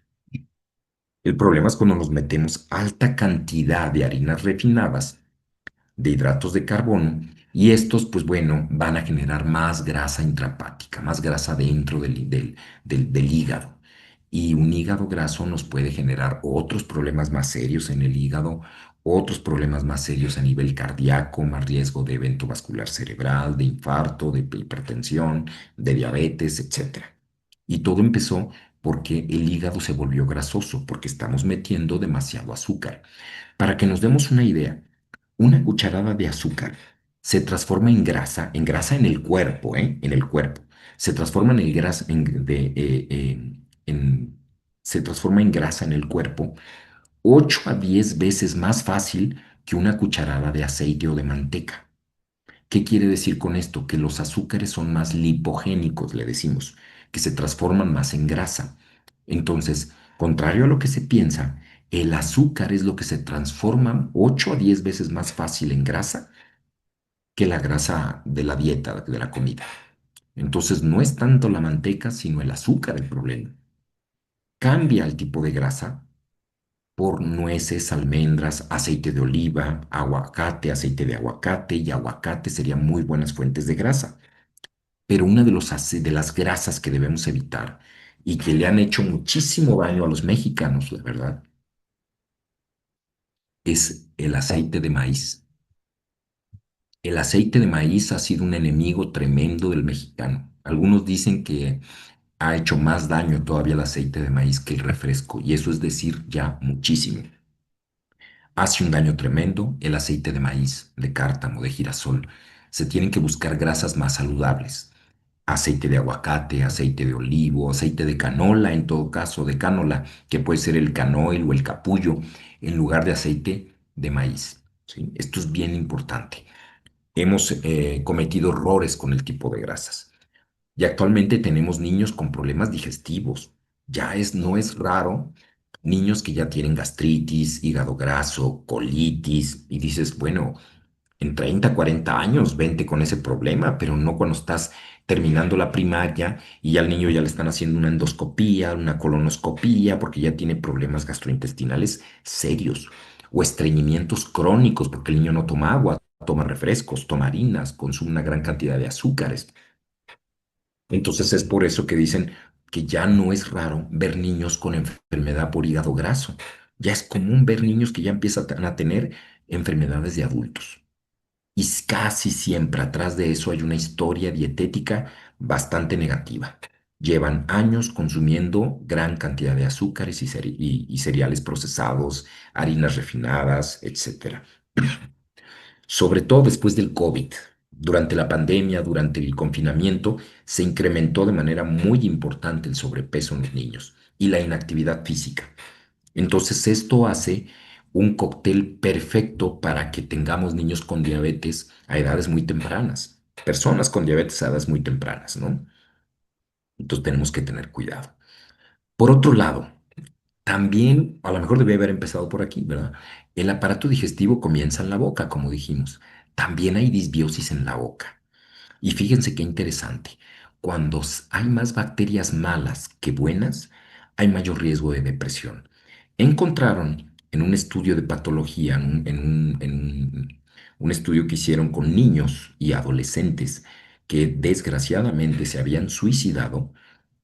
Speaker 2: El problema es cuando nos metemos alta cantidad de harinas refinadas, de hidratos de carbono, y estos, pues bueno, van a generar más grasa intrahepática, más grasa dentro del hígado. Y un hígado graso nos puede generar otros problemas más serios en el hígado, otros problemas más serios a nivel cardíaco, más riesgo de evento vascular cerebral, de infarto, de hipertensión, de diabetes, etcétera. Y todo empezó porque el hígado se volvió grasoso, porque estamos metiendo demasiado azúcar. Para que nos demos una idea, una cucharada de azúcar se transforma en grasa en el cuerpo, ¿eh? En el cuerpo. Se transforma en el grasa, en- se transforma en grasa en el cuerpo 8 a 10 veces más fácil que una cucharada de aceite o de manteca. ¿Qué quiere decir con esto? Que los azúcares son más lipogénicos, le decimos, que se transforman más en grasa. Entonces, contrario a lo que se piensa, el azúcar es lo que se transforma 8 a 10 veces más fácil en grasa que la grasa de la dieta, de la comida. Entonces, no es tanto la manteca, sino el azúcar el problema. Cambia el tipo de grasa por nueces, almendras, aceite de oliva, aguacate, aceite de aguacate y aguacate serían muy buenas fuentes de grasa. Pero una de las grasas que debemos evitar y que le han hecho muchísimo daño a los mexicanos, la verdad, es el aceite de maíz. El aceite de maíz ha sido un enemigo tremendo del mexicano. Algunos dicen que ha hecho más daño todavía el aceite de maíz que el refresco, y eso es decir ya muchísimo. Hace un daño tremendo el aceite de maíz, de cártamo, de girasol. Se tienen que buscar grasas más saludables. Aceite de aguacate, aceite de olivo, aceite de canola, en todo caso, de cánola, que puede ser el canoil o el capullo, en lugar de aceite de maíz. ¿Sí? Esto es bien importante. Hemos cometido errores con el tipo de grasas. Y actualmente tenemos niños con problemas digestivos. No es raro niños que ya tienen gastritis, hígado graso, colitis, y dices, bueno, En 30, 40 años, vente con ese problema, pero no cuando estás terminando la primaria y ya al niño ya le están haciendo una endoscopía, una colonoscopía, porque ya tiene problemas gastrointestinales serios o estreñimientos crónicos, porque el niño no toma agua, toma refrescos, toma harinas, consume una gran cantidad de azúcares. Entonces es por eso que dicen que ya no es raro ver niños con enfermedad por hígado graso. Ya es común ver niños que ya empiezan a tener enfermedades de adultos. Y casi siempre atrás de eso hay una historia dietética bastante negativa. Llevan años consumiendo gran cantidad de azúcares y cereales procesados, harinas refinadas, etcétera. Sobre todo después del COVID. Durante la pandemia, durante el confinamiento, se incrementó de manera muy importante el sobrepeso en los niños y la inactividad física. Entonces, esto hace un cóctel perfecto para que tengamos niños con diabetes a edades muy tempranas, personas con diabetes a edades muy tempranas, ¿no? Entonces, tenemos que tener cuidado. Por otro lado, también, a lo mejor debe haber empezado por aquí, ¿verdad? El aparato digestivo comienza en la boca, como dijimos. También hay disbiosis en la boca. Y fíjense qué interesante. Cuando hay más bacterias malas que buenas, hay mayor riesgo de depresión. Encontraron en un estudio de patología, un estudio que hicieron con niños y adolescentes que desgraciadamente se habían suicidado,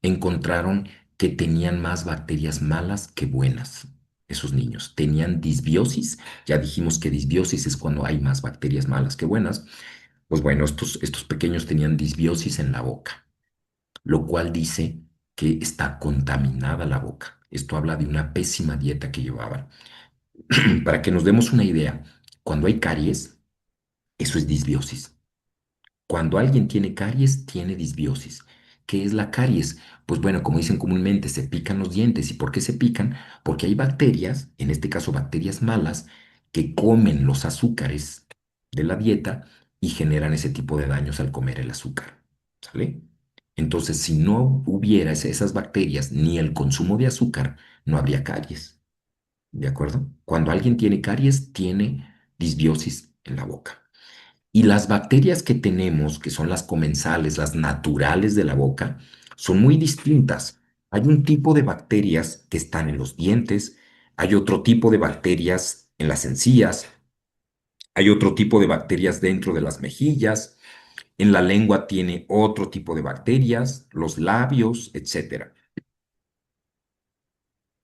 Speaker 2: encontraron que tenían más bacterias malas que buenas. Esos niños tenían disbiosis. Ya dijimos que disbiosis es cuando hay más bacterias malas que buenas. Pues bueno, estos pequeños tenían disbiosis en la boca, lo cual dice que está contaminada la boca. Esto habla de una pésima dieta que llevaban. Para que nos demos una idea, cuando hay caries, eso es disbiosis. Cuando alguien tiene caries, tiene disbiosis. ¿Qué es la caries? Pues bueno, como dicen comúnmente, se pican los dientes. ¿Y por qué se pican? Porque hay bacterias, en este caso bacterias malas, que comen los azúcares de la dieta y generan ese tipo de daños al comer el azúcar. ¿Sale? Entonces, si no hubiera esas bacterias ni el consumo de azúcar, no habría caries. ¿De acuerdo? Cuando alguien tiene caries, tiene disbiosis en la boca. Y las bacterias que tenemos, que son las comensales, las naturales de la boca, son muy distintas. Hay un tipo de bacterias que están en los dientes, hay otro tipo de bacterias en las encías, hay otro tipo de bacterias dentro de las mejillas, en la lengua tiene otro tipo de bacterias, los labios, etcétera.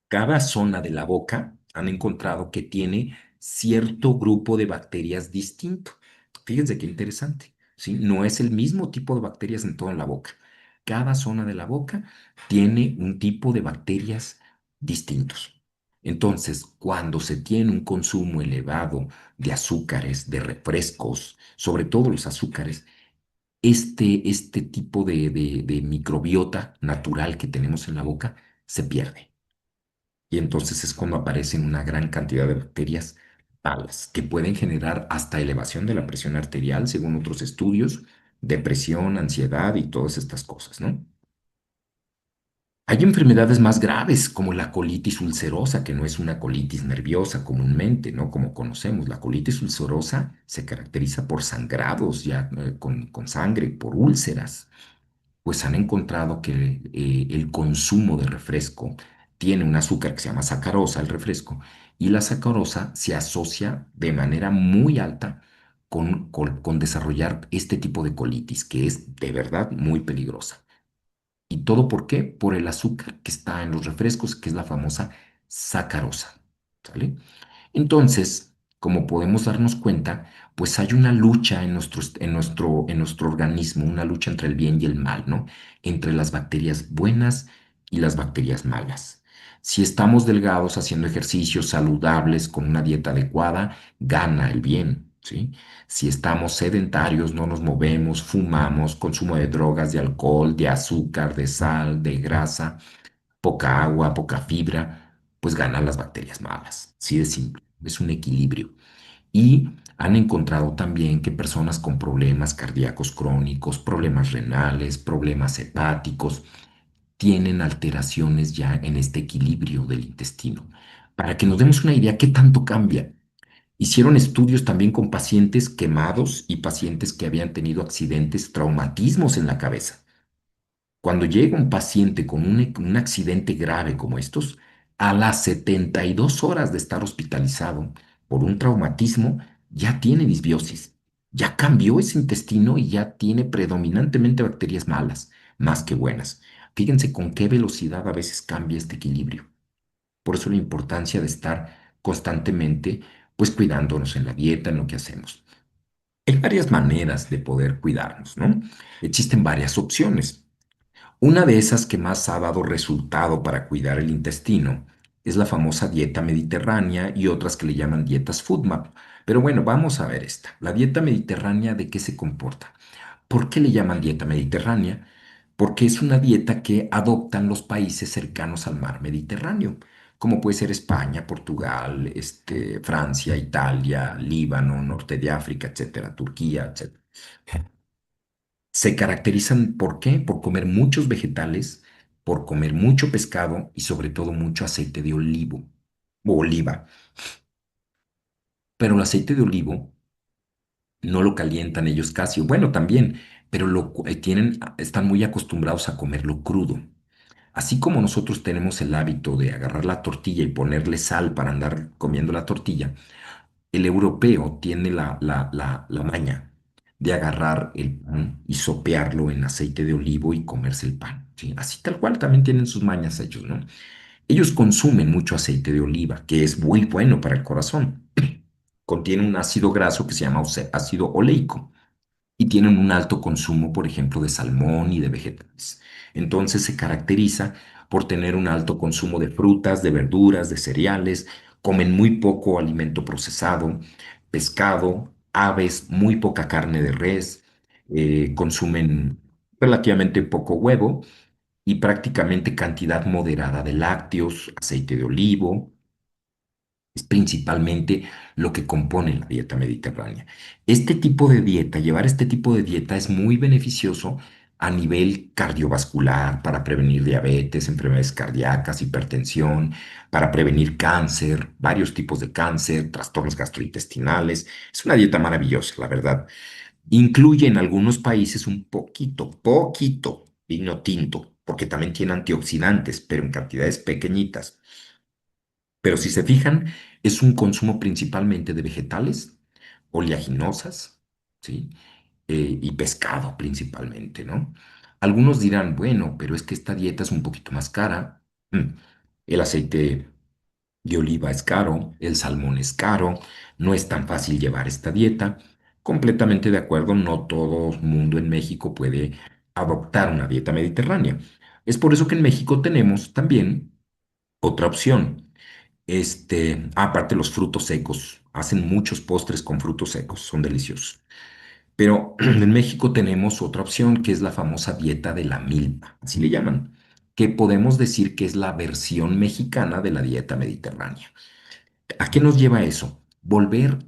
Speaker 2: Cada zona de la boca han encontrado que tiene cierto grupo de bacterias distinto. Fíjense qué interesante, ¿sí? No es el mismo tipo de bacterias en toda la boca. Cada zona de la boca tiene un tipo de bacterias distintos. Entonces, cuando se tiene un consumo elevado de azúcares, de refrescos, sobre todo los azúcares, este tipo de microbiota natural que tenemos en la boca se pierde. Y entonces es cuando aparecen una gran cantidad de bacterias malas que pueden generar hasta elevación de la presión arterial, según otros estudios, depresión, ansiedad y todas estas cosas, ¿no? Hay enfermedades más graves como la colitis ulcerosa, que no es una colitis nerviosa comúnmente, ¿no? Como conocemos, la colitis ulcerosa se caracteriza por sangrados ya con sangre, por úlceras, pues han encontrado que el consumo de refresco tiene un azúcar que se llama sacarosa, el refresco, y la sacarosa se asocia de manera muy alta con desarrollar este tipo de colitis, que es de verdad muy peligrosa. ¿Y todo por qué? Por el azúcar que está en los refrescos, que es la famosa sacarosa. ¿Sale? Entonces, como podemos darnos cuenta, pues hay una lucha en nuestro organismo, una lucha entre el bien y el mal, ¿no? Entre las bacterias buenas y las bacterias malas. Si estamos delgados, haciendo ejercicios saludables, con una dieta adecuada, gana el bien, ¿sí? Si estamos sedentarios, no nos movemos, fumamos, consumo de drogas, de alcohol, de azúcar, de sal, de grasa, poca agua, poca fibra, pues ganan las bacterias malas. Sí de simple, es un equilibrio. Y han encontrado también que personas con problemas cardíacos crónicos, problemas renales, problemas hepáticos, tienen alteraciones ya en este equilibrio del intestino. Para que nos demos una idea, ¿qué tanto cambia? Hicieron estudios también con pacientes quemados y pacientes que habían tenido accidentes, traumatismos en la cabeza. Cuando llega un paciente con un accidente grave como estos, a las 72 horas de estar hospitalizado por un traumatismo, ya tiene disbiosis, ya cambió ese intestino y ya tiene predominantemente bacterias malas, más que buenas. Fíjense con qué velocidad a veces cambia este equilibrio. Por eso la importancia de estar constantemente, pues cuidándonos en la dieta, en lo que hacemos. Hay varias maneras de poder cuidarnos, ¿no? Existen varias opciones. Una de esas que más ha dado resultado para cuidar el intestino es la famosa dieta mediterránea y otras que le llaman dietas FODMAP. Pero bueno, vamos a ver esta. La dieta mediterránea, ¿de qué se comporta? ¿Por qué le llaman dieta mediterránea? Porque es una dieta que adoptan los países cercanos al mar Mediterráneo, como puede ser España, Portugal, Francia, Italia, Líbano, norte de África, etcétera, Turquía, etcétera. Se caracterizan ¿por qué? Por comer muchos vegetales, por comer mucho pescado y sobre todo mucho aceite de olivo o oliva. Pero el aceite de olivo no lo calientan ellos casi, o bueno, también, pero están muy acostumbrados a comerlo crudo. Así como nosotros tenemos el hábito de agarrar la tortilla y ponerle sal para andar comiendo la tortilla, el europeo tiene la maña de agarrar el pan y sopearlo en aceite de olivo y comerse el pan, ¿sí? Así tal cual también tienen sus mañas ellos, ¿no? Ellos consumen mucho aceite de oliva, que es muy bueno para el corazón. Contiene un ácido graso que se llama ácido oleico y tienen un alto consumo, por ejemplo, de salmón y de vegetales. Entonces se caracteriza por tener un alto consumo de frutas, de verduras, de cereales, comen muy poco alimento procesado, pescado, aves, muy poca carne de res, consumen relativamente poco huevo y prácticamente cantidad moderada de lácteos, aceite de olivo, es principalmente lo que compone la dieta mediterránea. Este tipo de dieta, llevar este tipo de dieta es muy beneficioso a nivel cardiovascular para prevenir diabetes, enfermedades cardíacas, hipertensión, para prevenir cáncer, varios tipos de cáncer, trastornos gastrointestinales. Es una dieta maravillosa, la verdad. Incluye en algunos países un poquito vino tinto, porque también tiene antioxidantes, pero en cantidades pequeñitas. Pero si se fijan, es un consumo principalmente de vegetales, oleaginosas, ¿sí? Y pescado principalmente, ¿no? Algunos dirán, bueno, pero es que esta dieta es un poquito más cara. El aceite de oliva es caro, el salmón es caro, no es tan fácil llevar esta dieta. Completamente de acuerdo, no todo el mundo en México puede adoptar una dieta mediterránea. Es por eso que en México tenemos también otra opción. Aparte los frutos secos, hacen muchos postres con frutos secos, son deliciosos. Pero en México tenemos otra opción que es la famosa dieta de la milpa, así le llaman, que podemos decir que es la versión mexicana de la dieta mediterránea. ¿A qué nos lleva eso? Volver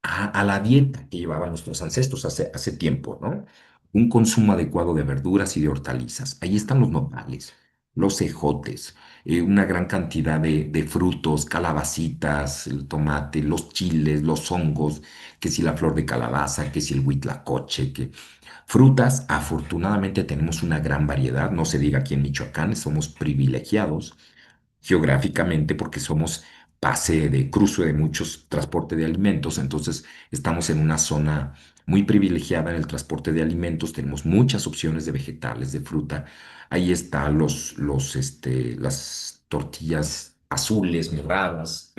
Speaker 2: a la dieta que llevaban nuestros ancestros hace tiempo, ¿no? Un consumo adecuado de verduras y de hortalizas. Ahí están los nopales, los ejotes, una gran cantidad de frutos, calabacitas, el tomate, los chiles, los hongos, que si la flor de calabaza, que si el huitlacoche, que frutas, afortunadamente tenemos una gran variedad, no se diga aquí en Michoacán, somos privilegiados geográficamente porque somos pase de cruce de muchos transporte de alimentos, entonces estamos en una zona muy privilegiada en el transporte de alimentos, tenemos muchas opciones de vegetales, de fruta, ahí están las tortillas azules, moradas,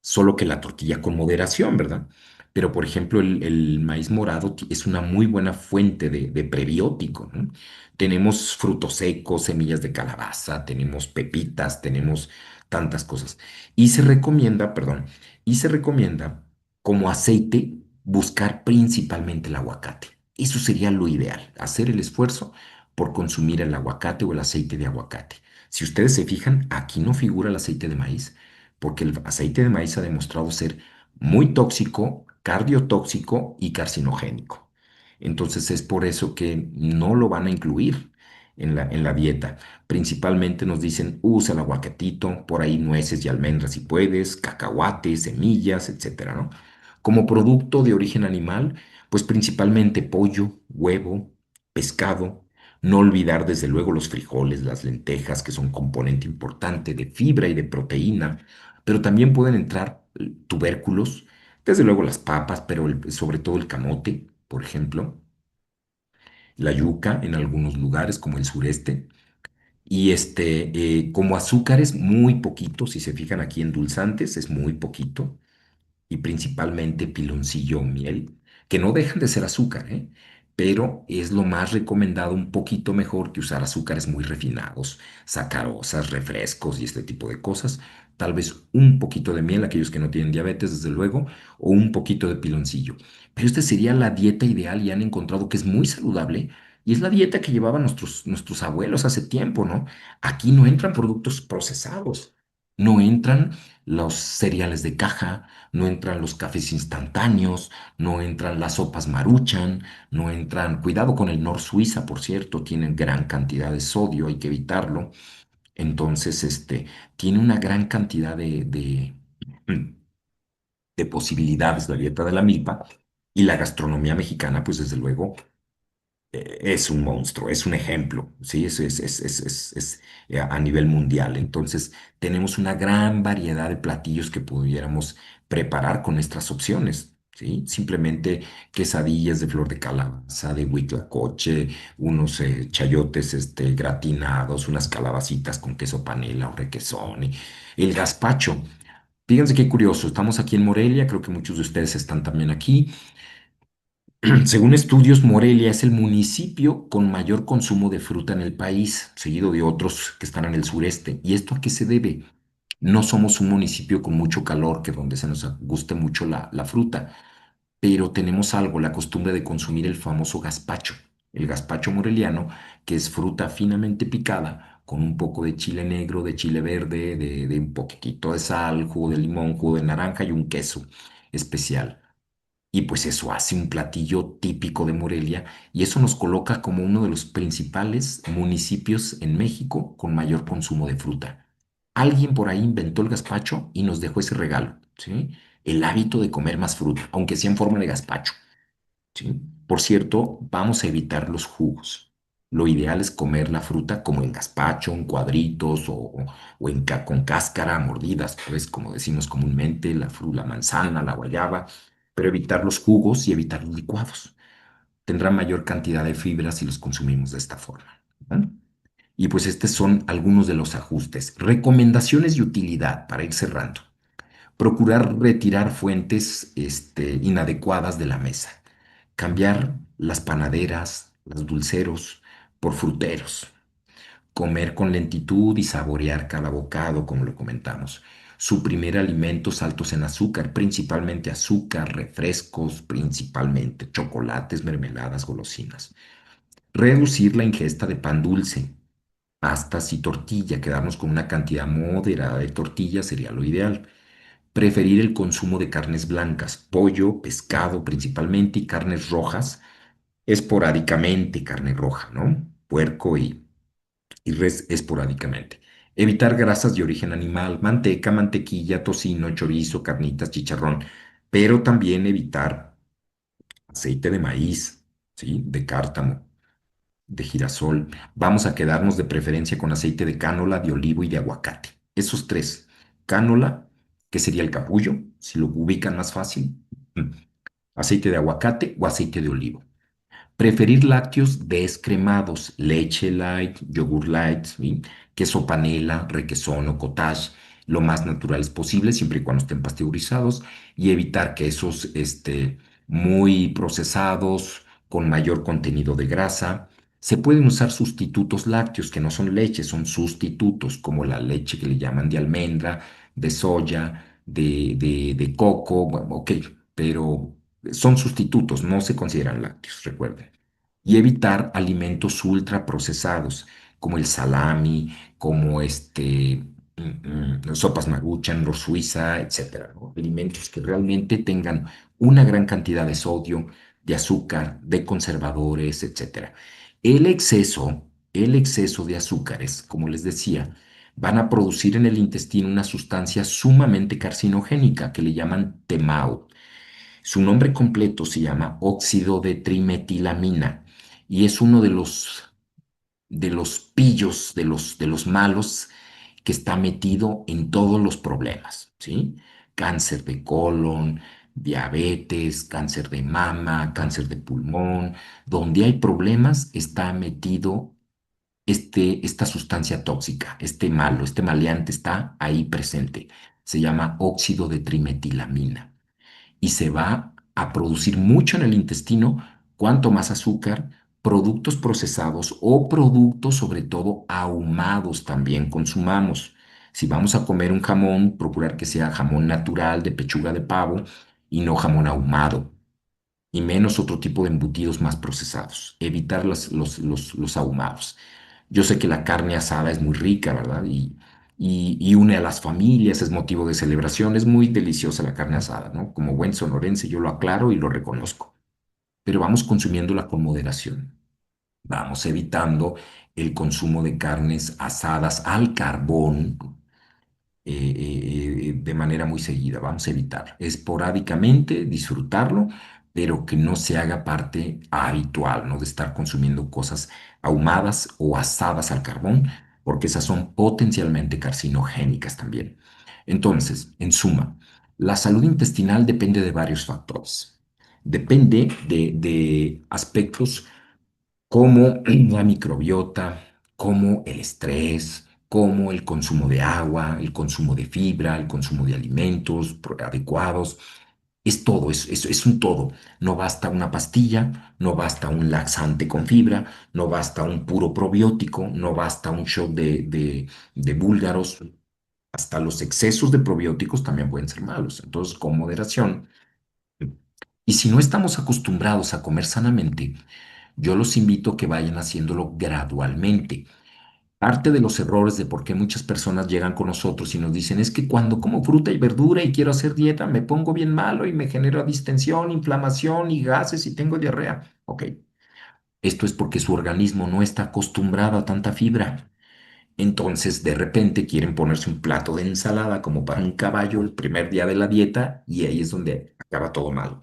Speaker 2: solo que la tortilla con moderación, ¿verdad? Pero, por ejemplo, el maíz morado es una muy buena fuente de prebiótico, ¿no? Tenemos frutos secos, semillas de calabaza, tenemos pepitas, tenemos tantas cosas. Y se recomienda, perdón, y se recomienda como aceite buscar principalmente el aguacate. Eso sería lo ideal, hacer el esfuerzo por consumir el aguacate o el aceite de aguacate. Si ustedes se fijan, aquí no figura el aceite de maíz porque el aceite de maíz ha demostrado ser muy tóxico, cardiotóxico y carcinogénico. Entonces es por eso que no lo van a incluir. en la dieta. Principalmente nos dicen, usa el aguacatito, por ahí nueces y almendras si puedes, cacahuates, semillas, etcétera, ¿no? Como producto de origen animal, pues principalmente pollo, huevo, pescado. No olvidar desde luego los frijoles, las lentejas, que son componente importante de fibra y de proteína, pero también pueden entrar tubérculos, desde luego las papas, pero sobre todo el camote, por ejemplo, la yuca en algunos lugares como el sureste. Y como azúcares, muy poquito, si se fijan aquí endulzantes, es muy poquito y principalmente piloncillo o miel, que no dejan de ser azúcar, ¿eh? Pero es lo más recomendado, un poquito mejor que usar azúcares muy refinados, sacarosas, refrescos y este tipo de cosas. Tal vez un poquito de miel, aquellos que no tienen diabetes, desde luego, o un poquito de piloncillo. Pero esta sería la dieta ideal y han encontrado que es muy saludable y es la dieta que llevaban nuestros abuelos hace tiempo, ¿no? Aquí no entran productos procesados, no entran los cereales de caja, no entran los cafés instantáneos, no entran las sopas Maruchan, no entran, cuidado con el Nor Suiza, por cierto, tienen gran cantidad de sodio, hay que evitarlo. Entonces, tiene una gran cantidad de posibilidades la dieta de la milpa y la gastronomía mexicana, pues desde luego es un monstruo, es un ejemplo, ¿sí? A nivel mundial. Entonces, tenemos una gran variedad de platillos que pudiéramos preparar con nuestras opciones, ¿sí? Simplemente quesadillas de flor de calabaza, de huitlacoche, unos chayotes gratinados, unas calabacitas con queso panela o requesón, y el gazpacho. Fíjense qué curioso, estamos aquí en Morelia, creo que muchos de ustedes están también aquí. Según estudios, Morelia es el municipio con mayor consumo de fruta en el país, seguido de otros que están en el sureste. ¿Y esto a qué se debe? No somos un municipio con mucho calor, que donde se nos guste mucho la fruta, pero tenemos algo, la costumbre de consumir el famoso gazpacho, el gazpacho moreliano, que es fruta finamente picada con un poco de chile negro, de chile verde, de un poquitito de sal, jugo de limón, jugo de naranja y un queso especial. Y pues eso hace un platillo típico de Morelia y eso nos coloca como uno de los principales municipios en México con mayor consumo de fruta. Alguien por ahí inventó el gazpacho y nos dejó ese regalo, ¿sí? El hábito de comer más fruta, aunque sea en forma de gazpacho, ¿sí? Por cierto, vamos a evitar los jugos. Lo ideal es comer la fruta como en gazpacho, en cuadritos o con cáscara, mordidas, pues como decimos comúnmente, la manzana, la guayaba, pero evitar los jugos y evitar los licuados. Tendrá mayor cantidad de fibras si los consumimos de esta forma, ¿no? Y pues estos son algunos de los ajustes. Recomendaciones y utilidad para ir cerrando. Procurar retirar fuentes inadecuadas de la mesa. Cambiar las panaderas, los dulceros por fruteros. Comer con lentitud y saborear cada bocado, como lo comentamos. Suprimir alimentos altos en azúcar, principalmente azúcar, refrescos, principalmente chocolates, mermeladas, golosinas. Reducir la ingesta de pan dulce, pastas y tortilla. Quedarnos con una cantidad moderada de tortilla sería lo ideal. Preferir el consumo de carnes blancas, pollo, pescado principalmente y carnes rojas, esporádicamente carne roja, ¿no? Puerco y res esporádicamente. Evitar grasas de origen animal, manteca, mantequilla, tocino, chorizo, carnitas, chicharrón, pero también evitar aceite de maíz, ¿sí? De cártamo, de girasol. Vamos a quedarnos de preferencia con aceite de cánola, de olivo y de aguacate. Esos tres. Cánola, que sería el capullo, si lo ubican más fácil. mm, Aceite de aguacate o aceite de olivo. Preferir lácteos descremados, leche light, yogur light, ¿sí? Queso panela, requesón o cottage, lo más naturales posible, siempre y cuando estén pasteurizados, y evitar quesos muy procesados, con mayor contenido de grasa. Se pueden usar sustitutos lácteos que no son leche, son sustitutos, como la leche que le llaman de almendra, de soya, de coco, bueno, ok, pero son sustitutos, no se consideran lácteos, recuerden. Y evitar alimentos ultraprocesados, como el salami, como sopas Maruchan, Nor Suiza, etcétera, ¿no? Alimentos que realmente tengan una gran cantidad de sodio, de azúcar, de conservadores, etcétera. El exceso el exceso de azúcares, como les decía, van a producir en el intestino una sustancia sumamente carcinogénica que le llaman TMAO. Su nombre completo se llama óxido de trimetilamina y es uno de los pillos, de los malos que está metido en todos los problemas, ¿sí? Cáncer de colon, diabetes, cáncer de mama, cáncer de pulmón. Donde hay problemas está metido esta sustancia tóxica, este malo, este maleante está ahí presente. Se llama óxido de trimetilamina y se va a producir mucho en el intestino, cuanto más azúcar, productos procesados o productos sobre todo ahumados también consumamos. Si vamos a comer un jamón, procurar que sea jamón natural de pechuga de pavo y no jamón ahumado, y menos otro tipo de embutidos más procesados. Evitar los ahumados. Yo sé que la carne asada es muy rica, ¿verdad? Y une a las familias, es motivo de celebración, es muy deliciosa la carne asada, ¿no? Como buen sonorense yo lo aclaro y lo reconozco, pero vamos consumiéndola con moderación. Vamos evitando el consumo de carnes asadas al carbón, de manera muy seguida. Vamos a evitar esporádicamente disfrutarlo, pero que no se haga parte habitual, ¿no? De estar consumiendo cosas ahumadas o asadas al carbón, porque esas son potencialmente carcinogénicas también. Entonces, en suma, la salud intestinal depende de varios factores. Depende de aspectos como la microbiota, como el estrés, como el consumo de agua, el consumo de fibra, el consumo de alimentos adecuados. Es todo, es un todo. No basta una pastilla, no basta un laxante con fibra, no basta un puro probiótico, no basta un shot de búlgaros. Hasta los excesos de probióticos también pueden ser malos. Entonces, con moderación. Y si no estamos acostumbrados a comer sanamente, yo los invito a que vayan haciéndolo gradualmente. Parte de los errores de por qué muchas personas llegan con nosotros y nos dicen es que cuando como fruta y verdura y quiero hacer dieta me pongo bien malo y me genera distensión, inflamación y gases y tengo diarrea. Ok, esto es porque su organismo no está acostumbrado a tanta fibra. Entonces de repente quieren ponerse un plato de ensalada como para un caballo el primer día de la dieta y ahí es donde acaba todo mal.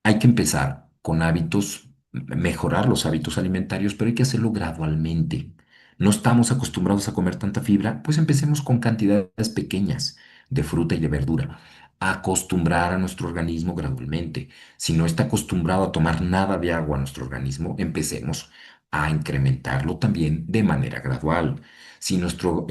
Speaker 2: Hay que empezar con hábitos, mejorar los hábitos alimentarios, pero hay que hacerlo gradualmente. No estamos acostumbrados a comer tanta fibra, pues empecemos con cantidades pequeñas de fruta y de verdura. Acostumbrar a nuestro organismo gradualmente. Si no está acostumbrado a tomar nada de agua a nuestro organismo, empecemos a incrementarlo también de manera gradual. Si nuestro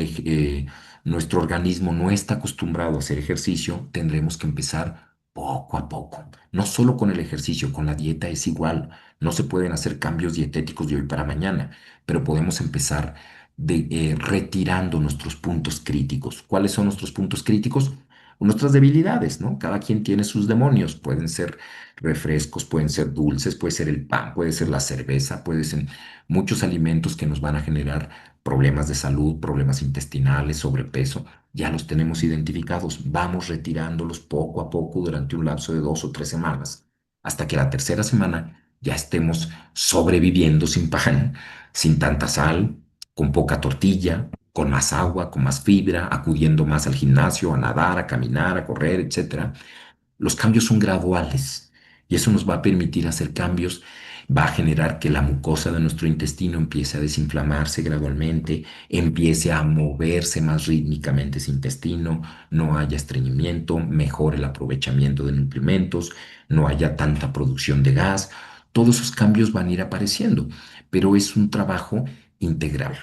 Speaker 2: organismo no está acostumbrado a hacer ejercicio, tendremos que empezar poco a poco. No solo con el ejercicio, con la dieta es igual. No se pueden hacer cambios dietéticos de hoy para mañana, pero podemos empezar retirando nuestros puntos críticos. ¿Cuáles son nuestros puntos críticos? Nuestras debilidades, ¿no? Cada quien tiene sus demonios. Pueden ser refrescos, pueden ser dulces, puede ser el pan, puede ser la cerveza, pueden ser muchos alimentos que nos van a generar problemas de salud, problemas intestinales, sobrepeso. Ya los tenemos identificados, vamos retirándolos poco a poco durante un lapso de 2 o 3 semanas, hasta que la tercera semana ya estemos sobreviviendo sin pan, sin tanta sal, con poca tortilla, con más agua, con más fibra, acudiendo más al gimnasio, a nadar, a caminar, a correr, etcétera. Los cambios son graduales y eso nos va a permitir hacer cambios, va a generar que la mucosa de nuestro intestino empiece a desinflamarse gradualmente, empiece a moverse más rítmicamente ese intestino, no haya estreñimiento, mejore el aprovechamiento de nutrimentos, no haya tanta producción de gas. Todos esos cambios van a ir apareciendo, pero es un trabajo integral.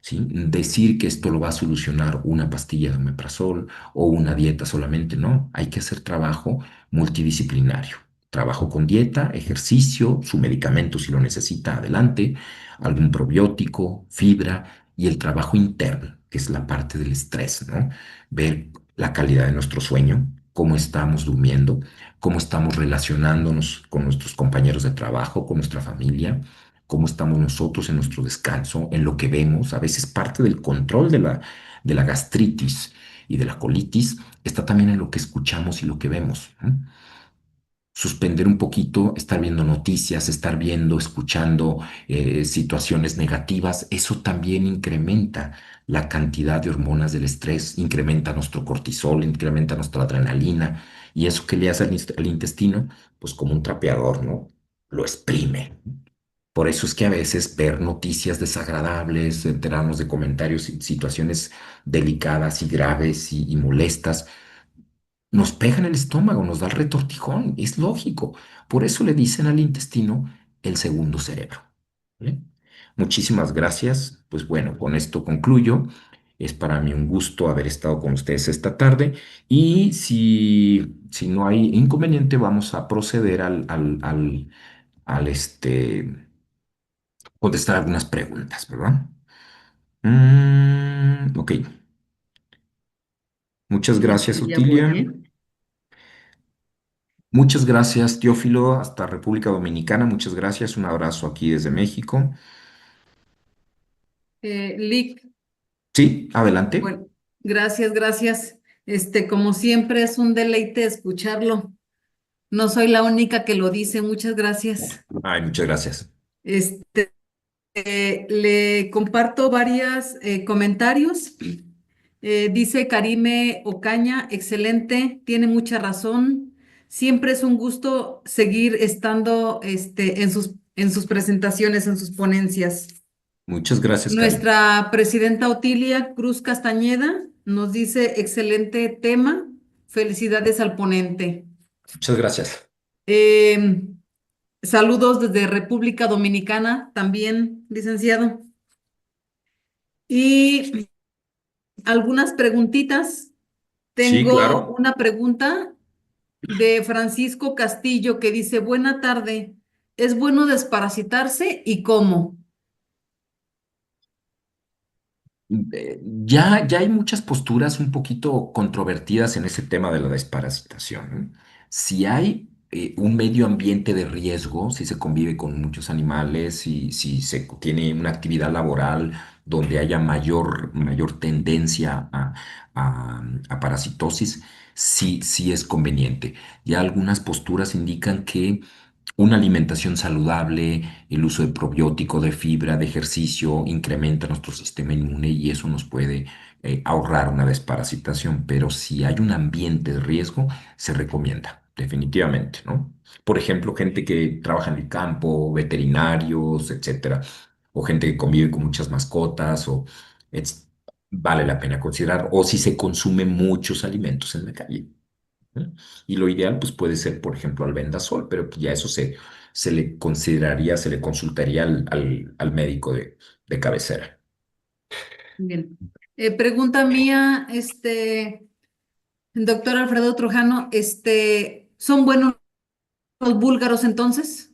Speaker 2: ¿Sí? Decir que esto lo va a solucionar una pastilla de omeprazol o una dieta solamente, no. Hay que hacer trabajo multidisciplinario. Trabajo con dieta, ejercicio, su medicamento si lo necesita, adelante, algún probiótico, fibra y el trabajo interno, que es la parte del estrés, ¿no? Ver la calidad de nuestro sueño, cómo estamos durmiendo, cómo estamos relacionándonos con nuestros compañeros de trabajo, con nuestra familia, cómo estamos nosotros en nuestro descanso, en lo que vemos. A veces parte del control de la gastritis y de la colitis está también en lo que escuchamos y lo que vemos, ¿no? suspender un poquito, estar viendo noticias, estar viendo, escuchando situaciones negativas, eso también incrementa la cantidad de hormonas del estrés, incrementa nuestro cortisol, incrementa nuestra adrenalina, y eso que le hace al intestino, pues como un trapeador, ¿no? Lo exprime. Por eso es que a veces ver noticias desagradables, enterarnos de comentarios y situaciones delicadas y graves y molestas, nos pega en el estómago, nos da el retortijón, es lógico. Por eso le dicen al intestino el segundo cerebro. ¿Vale? Muchísimas gracias. Pues bueno, con esto concluyo. Es para mí un gusto haber estado con ustedes esta tarde y si no hay inconveniente, vamos a proceder al contestar algunas preguntas, ¿verdad? Ok. Muchas gracias,
Speaker 1: Ya voy,
Speaker 2: Otilia.
Speaker 1: ¿eh?
Speaker 2: Muchas gracias, Teófilo, hasta República Dominicana. Muchas gracias. Un abrazo aquí desde México.
Speaker 1: Lick,
Speaker 2: Sí, adelante.
Speaker 1: bueno, gracias, gracias. Como siempre, es un deleite escucharlo. No soy la única que lo dice, muchas gracias.
Speaker 2: Ay, muchas gracias.
Speaker 1: Este, le comparto varios comentarios. Dice Karime Ocaña, excelente, tiene mucha razón. Siempre es un gusto seguir estando en sus presentaciones, en sus ponencias.
Speaker 2: Muchas gracias, Karim.
Speaker 1: Nuestra presidenta Otilia Cruz Castañeda nos dice, excelente tema, felicidades al ponente.
Speaker 2: Muchas gracias.
Speaker 1: Em, Saludos desde República Dominicana, también, licenciado. Y algunas preguntitas.
Speaker 2: Sí,
Speaker 1: Tengo
Speaker 2: claro.
Speaker 1: una pregunta de Francisco Castillo que dice, buena tarde, ¿es bueno desparasitarse y cómo?
Speaker 2: Ya hay muchas posturas un poquito controvertidas en ese tema de la desparasitación, ¿no? Si hay un medio ambiente de riesgo, si se convive con muchos animales, si se tiene una actividad laboral donde haya mayor tendencia a parasitosis, sí es conveniente. Ya algunas posturas indican que una alimentación saludable, el uso de probiótico, de fibra, de ejercicio, incrementa nuestro sistema inmune y eso nos puede ahorrar una desparasitación. Pero si hay un ambiente de riesgo, se recomienda, definitivamente, ¿no? Por ejemplo, gente que trabaja en el campo, veterinarios, etcétera, o gente que convive con muchas mascotas, es- vale la pena considerar, o si se consumen muchos alimentos en la calle. ¿No? Y lo ideal, pues puede ser, por ejemplo, albendazol, pero pues, ya eso se le consideraría, se le consultaría al médico de cabecera.
Speaker 1: Bien. Pregunta mía, doctor Alfredo Trujano, ¿son buenos los búlgaros entonces?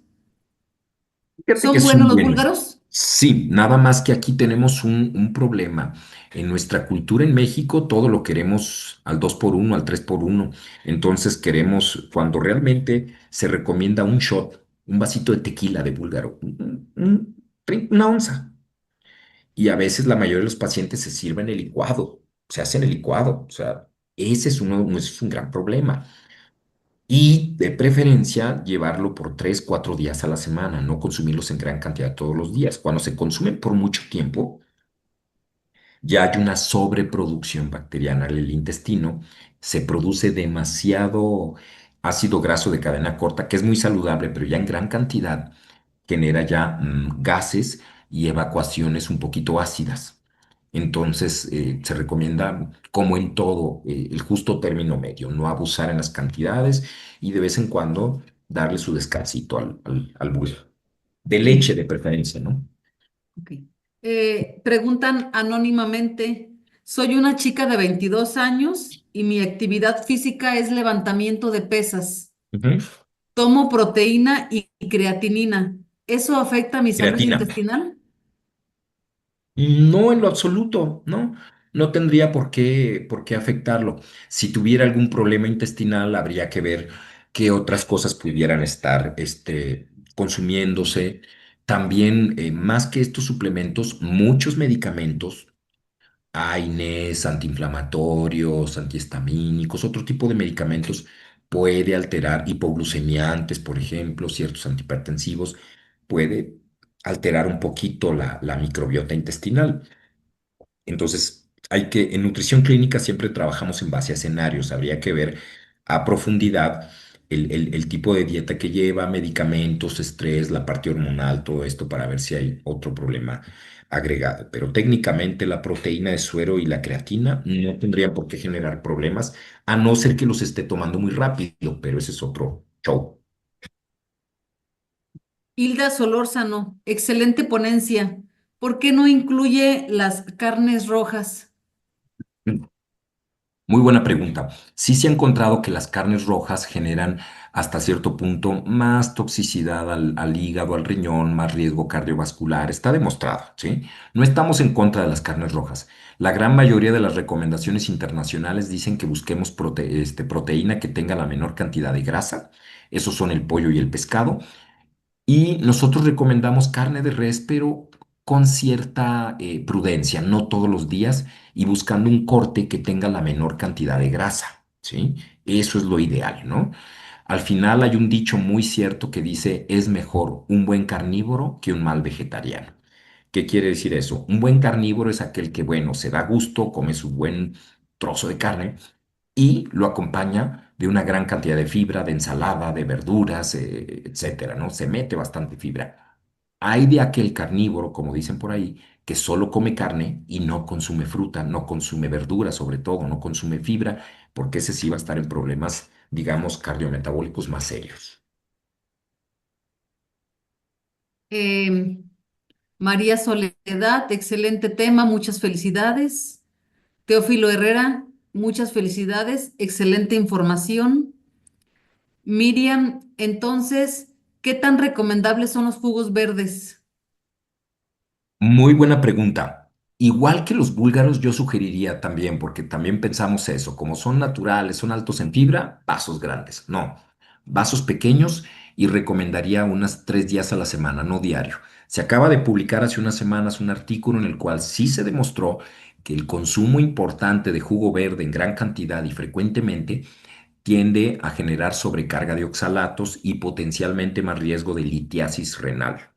Speaker 2: Fíjate que
Speaker 1: ¿Son buenos
Speaker 2: son
Speaker 1: los
Speaker 2: buenos.
Speaker 1: búlgaros?
Speaker 2: Sí, nada más que aquí tenemos un problema. En nuestra cultura en México todo lo queremos al 2 por uno, al 3 por uno. Entonces queremos, cuando realmente se recomienda un shot, un vasito de tequila de búlgaro, una onza. Y a veces la mayoría de los pacientes se sirven el licuado, se hacen el licuado. O sea, ese es un gran problema. Y de preferencia llevarlo por 3, 4 días a la semana, no consumirlos en gran cantidad todos los días. Cuando se consumen por mucho tiempo, ya hay una sobreproducción bacteriana en el intestino, se produce demasiado ácido graso de cadena corta, que es muy saludable, pero ya en gran cantidad genera ya gases y evacuaciones un poquito ácidas. Entonces, se recomienda, como en todo, el justo término medio, no abusar en las cantidades y de vez en cuando darle su descansito al búho. De leche
Speaker 1: Sí.
Speaker 2: de preferencia, ¿no?
Speaker 1: Ok. Preguntan anónimamente, soy una chica de 22 años y mi actividad física es levantamiento de pesas.
Speaker 2: Ujú.
Speaker 1: Tomo proteína y creatinina. ¿Eso afecta mi salud
Speaker 2: Creatina.
Speaker 1: intestinal?
Speaker 2: No en lo absoluto, ¿no? No tendría por qué afectarlo. Si tuviera algún problema intestinal, habría que ver qué otras cosas pudieran estar consumiéndose. También, más que estos suplementos, muchos medicamentos, AINES, antiinflamatorios, antihistamínicos, otro tipo de medicamentos puede alterar hipoglucemiantes, por ejemplo, ciertos antihipertensivos, puede alterar un poquito la microbiota intestinal. Entonces, en nutrición clínica siempre trabajamos en base a escenarios. Habría que ver a profundidad el tipo de dieta que lleva, medicamentos, estrés, la parte hormonal, todo esto para ver si hay otro problema agregado. Pero técnicamente la proteína de suero y la creatina no tendrían por qué generar problemas, a no ser que los esté tomando muy rápido, pero ese es otro show.
Speaker 1: Hilda Solórzano, excelente ponencia. ¿Por qué no incluye las carnes rojas?
Speaker 2: Muy buena pregunta. Sí se ha encontrado que las carnes rojas generan hasta cierto punto más toxicidad al hígado, al riñón, más riesgo cardiovascular. Está demostrado, ¿sí? No estamos en contra de las carnes rojas. La gran mayoría de las recomendaciones internacionales dicen que busquemos proteína que tenga la menor cantidad de grasa. Esos son el pollo y el pescado. Y nosotros recomendamos carne de res, pero con cierta prudencia, no todos los días, y buscando un corte que tenga la menor cantidad de grasa, ¿sí? Eso es lo ideal, ¿no? Al final hay un dicho muy cierto que dice, es mejor un buen carnívoro que un mal vegetariano. ¿Qué quiere decir eso? Un buen carnívoro es aquel que, bueno, se da gusto, come su buen trozo de carne, y lo acompaña de una gran cantidad de fibra, de ensalada, de verduras, etcétera, ¿no? Se mete bastante fibra. Hay de aquel carnívoro, como dicen por ahí, que solo come carne y no consume fruta, no consume verdura, sobre todo, no consume fibra, porque ese sí va a estar en problemas, digamos, cardiometabólicos más serios.
Speaker 1: Eh, María Soledad, excelente tema, muchas felicidades. Teófilo Herrera, muchas felicidades, excelente información. Miriam, entonces, ¿qué tan recomendables son los jugos verdes?
Speaker 2: Muy buena pregunta. Igual que los búlgaros, yo sugeriría también, porque también pensamos eso, como son naturales, son altos en fibra, vasos grandes. No, vasos pequeños y recomendaría unas 3 días a la semana, no diario. Se acaba de publicar hace unas semanas un artículo en el cual sí se demostró que el consumo importante de jugo verde en gran cantidad y frecuentemente tiende a generar sobrecarga de oxalatos y potencialmente más riesgo de litiasis renal.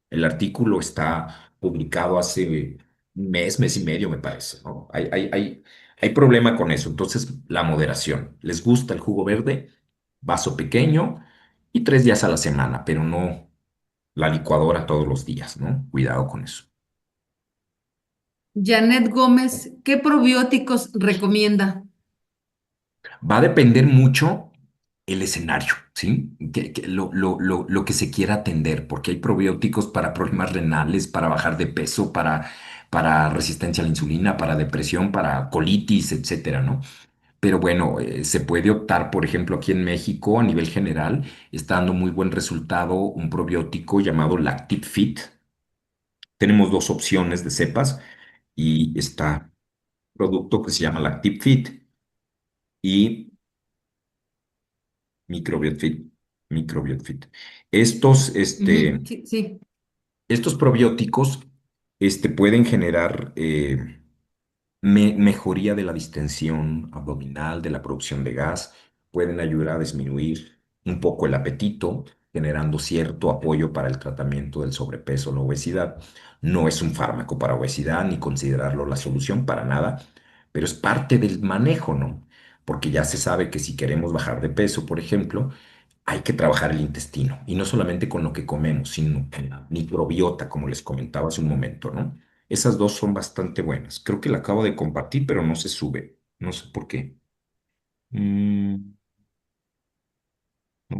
Speaker 2: El artículo está publicado hace un mes, mes y medio, me parece, ¿no? Hay problema con eso. Entonces, la moderación. ¿Les gusta el jugo verde? Vaso pequeño y 3 días a la semana, pero no la licuadora todos los días, ¿no? Cuidado con eso.
Speaker 1: Janet Gómez, ¿qué probióticos recomienda?
Speaker 2: Va a depender mucho el escenario, ¿sí? Lo que se quiera atender, porque hay probióticos para problemas renales, para bajar de peso, para resistencia a la insulina, para depresión, para colitis, etcétera, ¿no? Pero bueno, se puede optar, por ejemplo, aquí en México, a nivel general, está dando muy buen resultado un probiótico llamado Lactiv Fit. Tenemos dos opciones de cepas y está producto que se llama Lactiv Fit y Microbiot Fit, Microbiot Fit. Estos,
Speaker 1: Ujú, sí, sí.
Speaker 2: estos probióticos, pueden generar mejoría de la distensión abdominal, de la producción de gas, pueden ayudar a disminuir un poco el apetito, generando cierto apoyo para el tratamiento del sobrepeso o la obesidad. No es un fármaco para obesidad ni considerarlo la solución para nada, pero es parte del manejo, ¿no? Porque ya se sabe que si queremos bajar de peso, por ejemplo, hay que trabajar el intestino y no solamente con lo que comemos, sino con la microbiota, como les comentaba hace un momento, ¿no? Esas dos son bastante buenas. Creo que la acabo de compartir, pero no se sube. No sé por qué. Mm, no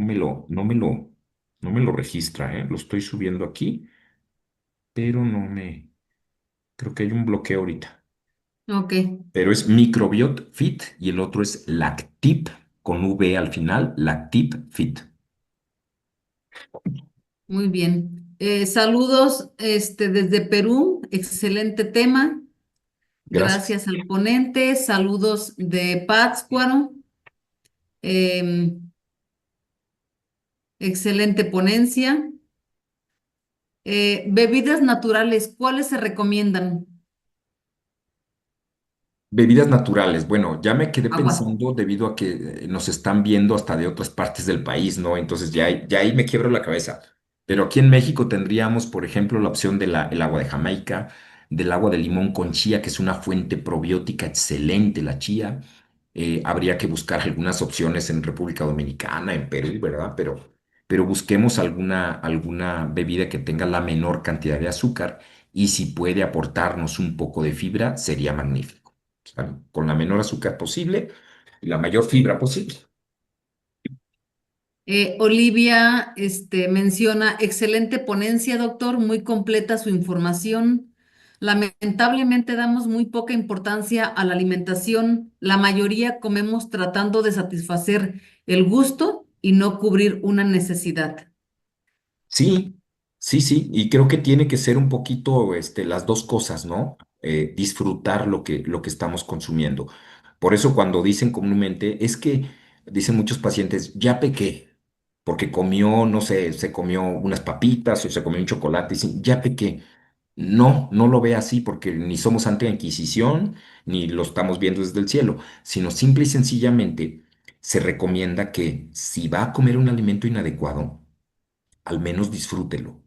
Speaker 2: me lo registra, ¿eh? Lo estoy subiendo aquí, pero creo que hay un bloqueo ahorita.
Speaker 1: Ok,
Speaker 2: Pero es Microbiot Fit y el otro es Lactip con V al final, Lactip Fit.
Speaker 1: muy bien. Saludos, desde Perú, excelente tema.
Speaker 2: Gracias.
Speaker 1: Gracias al ponente. Saludos de Pátzcuaro. Em, excelente ponencia. Bebidas naturales, ¿cuáles se recomiendan?
Speaker 2: Bebidas naturales. Bueno, ya me quedé
Speaker 1: Aguas.
Speaker 2: pensando debido a que nos están viendo hasta de otras partes del país, ¿no? Entonces ya ahí me quiebro la cabeza. Pero aquí en México tendríamos, por ejemplo, la opción de el agua de Jamaica, del agua de limón con chía, que es una fuente probiótica excelente, la chía. Habría que buscar algunas opciones en República Dominicana, en Perú, ¿verdad? Pero busquemos alguna bebida que tenga la menor cantidad de azúcar y si puede aportarnos un poco de fibra, sería magnífico. ¿Sale? Con la menor azúcar posible y la mayor fibra posible.
Speaker 1: Olivia, menciona, excelente ponencia, doctor, muy completa su información. Lamentablemente damos muy poca importancia a la alimentación. La mayoría comemos tratando de satisfacer el gusto y no cubrir una necesidad.
Speaker 2: Sí, sí, sí, y creo que tiene que ser un poquito las dos cosas, ¿no? Disfrutar lo que estamos consumiendo. Por eso cuando dicen comúnmente, es que dicen muchos pacientes, ya pequé, porque comió, no sé, se comió unas papitas o se comió un chocolate, y dicen, ya pequé. No, no lo ve así porque ni somos ante la Inquisición, ni lo estamos viendo desde el cielo, sino simple y sencillamente se recomienda que si va a comer un alimento inadecuado, al menos disfrútelo.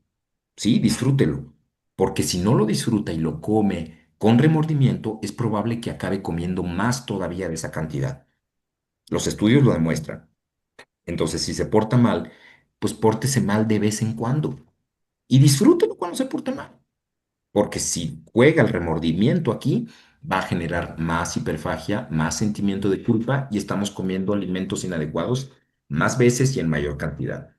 Speaker 2: Sí, disfrútelo. Porque si no lo disfruta y lo come con remordimiento, es probable que acabe comiendo más todavía de esa cantidad. Los estudios lo demuestran. Entonces, si se porta mal, pues pórtese mal de vez en cuando. Y disfrútelo cuando se porte mal. Porque si juega el remordimiento aquí, va a generar más hiperfagia, más sentimiento de culpa y estamos comiendo alimentos inadecuados más veces y en mayor cantidad.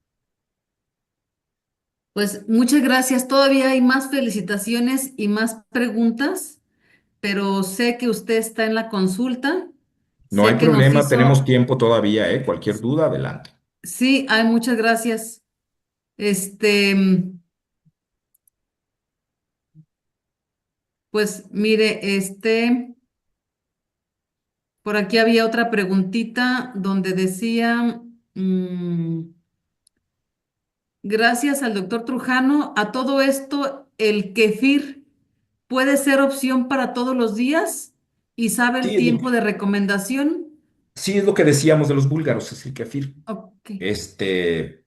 Speaker 1: Pues muchas gracias. Todavía hay más felicitaciones y más preguntas, pero sé que usted está en la consulta.
Speaker 2: No hay
Speaker 1: Sé que nos
Speaker 2: problema, tenemos
Speaker 1: hizo,
Speaker 2: tiempo todavía, ¿eh? Cualquier duda, adelante.
Speaker 1: sí, hay muchas gracias. Este, pues mire, por aquí había otra preguntita donde decía, mm, gracias al doctor Trujano, a todo esto, ¿el kefir puede ser opción para todos los días? ¿Y sabe el
Speaker 2: Sí, es lo
Speaker 1: tiempo de recomendación?
Speaker 2: sí, es lo que decíamos de los búlgaros, es el kefir.
Speaker 1: Ok.
Speaker 2: Este,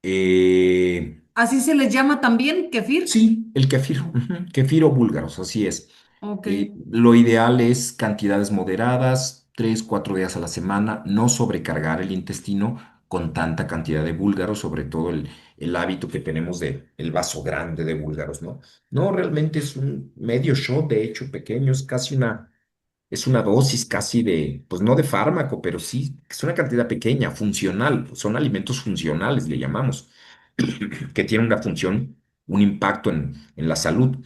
Speaker 2: eh,
Speaker 1: ¿Así se les llama también kefir?
Speaker 2: sí, el kefir, ujú, kefir o búlgaros, así es.
Speaker 1: Ok.
Speaker 2: Lo ideal es cantidades moderadas, 3, 4 días a la semana, no sobrecargar el intestino con tanta cantidad de búlgaros, sobre todo el hábito que tenemos de el vaso grande de búlgaros, ¿no? No, realmente es un medio shot, de hecho, pequeño, es una dosis casi de, pues no de fármaco, pero sí, es una cantidad pequeña, funcional, son alimentos funcionales, le llamamos, que tienen una función, un impacto en la salud,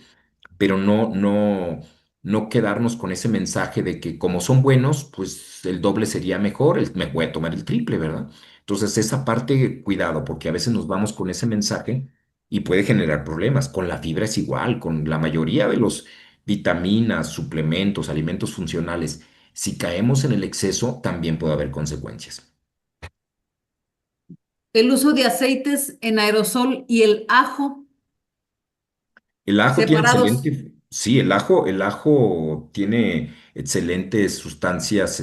Speaker 2: pero no quedarnos con ese mensaje de que como son buenos, pues el doble sería mejor, me voy a tomar el triple, ¿verdad? Entonces esa parte, cuidado, porque a veces nos vamos con ese mensaje y puede generar problemas. Con la fibra es igual, con la mayoría de los vitaminas, suplementos, alimentos funcionales. Si caemos en el exceso, también puede haber consecuencias.
Speaker 1: El uso de aceites en aerosol y el ajo
Speaker 2: El ajo tiene
Speaker 1: separados.
Speaker 2: excelente, sí, el ajo tiene excelentes sustancias,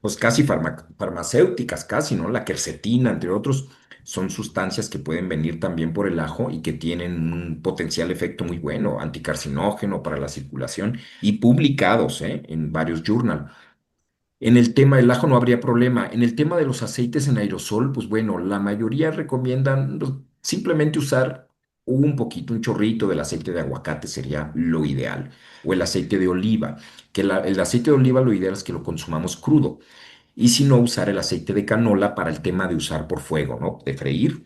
Speaker 2: pues casi farmacéuticas, casi, ¿no? La quercetina, entre otros, son sustancias que pueden venir también por el ajo y que tienen un potencial efecto muy bueno, anticarcinógeno para la circulación y publicados, en varios journals. En el tema del ajo no habría problema. En el tema de los aceites en aerosol, pues bueno, la mayoría recomiendan simplemente usar un poquito, un chorrito del aceite de aguacate sería lo ideal. O el aceite de oliva, que el aceite de oliva lo ideal es que lo consumamos crudo. Y si no, usar el aceite de canola para el tema de usar por fuego, ¿no? De freír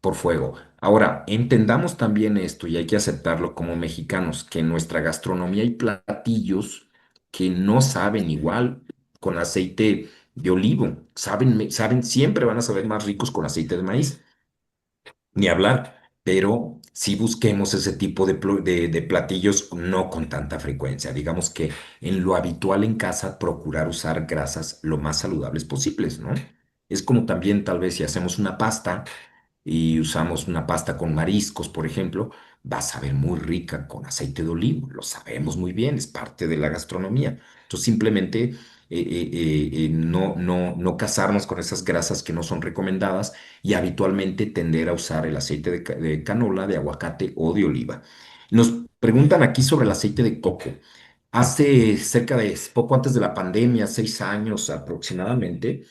Speaker 2: por fuego. Ahora, entendamos también esto y hay que aceptarlo como mexicanos, que en nuestra gastronomía hay platillos que no saben igual con aceite de olivo. Saben, siempre van a saber más ricos con aceite de maíz, ni hablar. Pero si busquemos ese tipo de platillos no con tanta frecuencia. Digamos que en lo habitual en casa, procurar usar grasas lo más saludables posibles, ¿no? Es como también tal vez si hacemos una pasta. y usamos una pasta con mariscos, por ejemplo, va a saber muy rica con aceite de olivo. Lo sabemos muy bien, es parte de la gastronomía. Entonces, simplemente no casarnos con esas grasas que no son recomendadas y habitualmente tender a usar el aceite de canola, de aguacate o de oliva. Nos preguntan aquí sobre el aceite de coco. Hace cerca de poco antes de la pandemia, 6 años aproximadamente,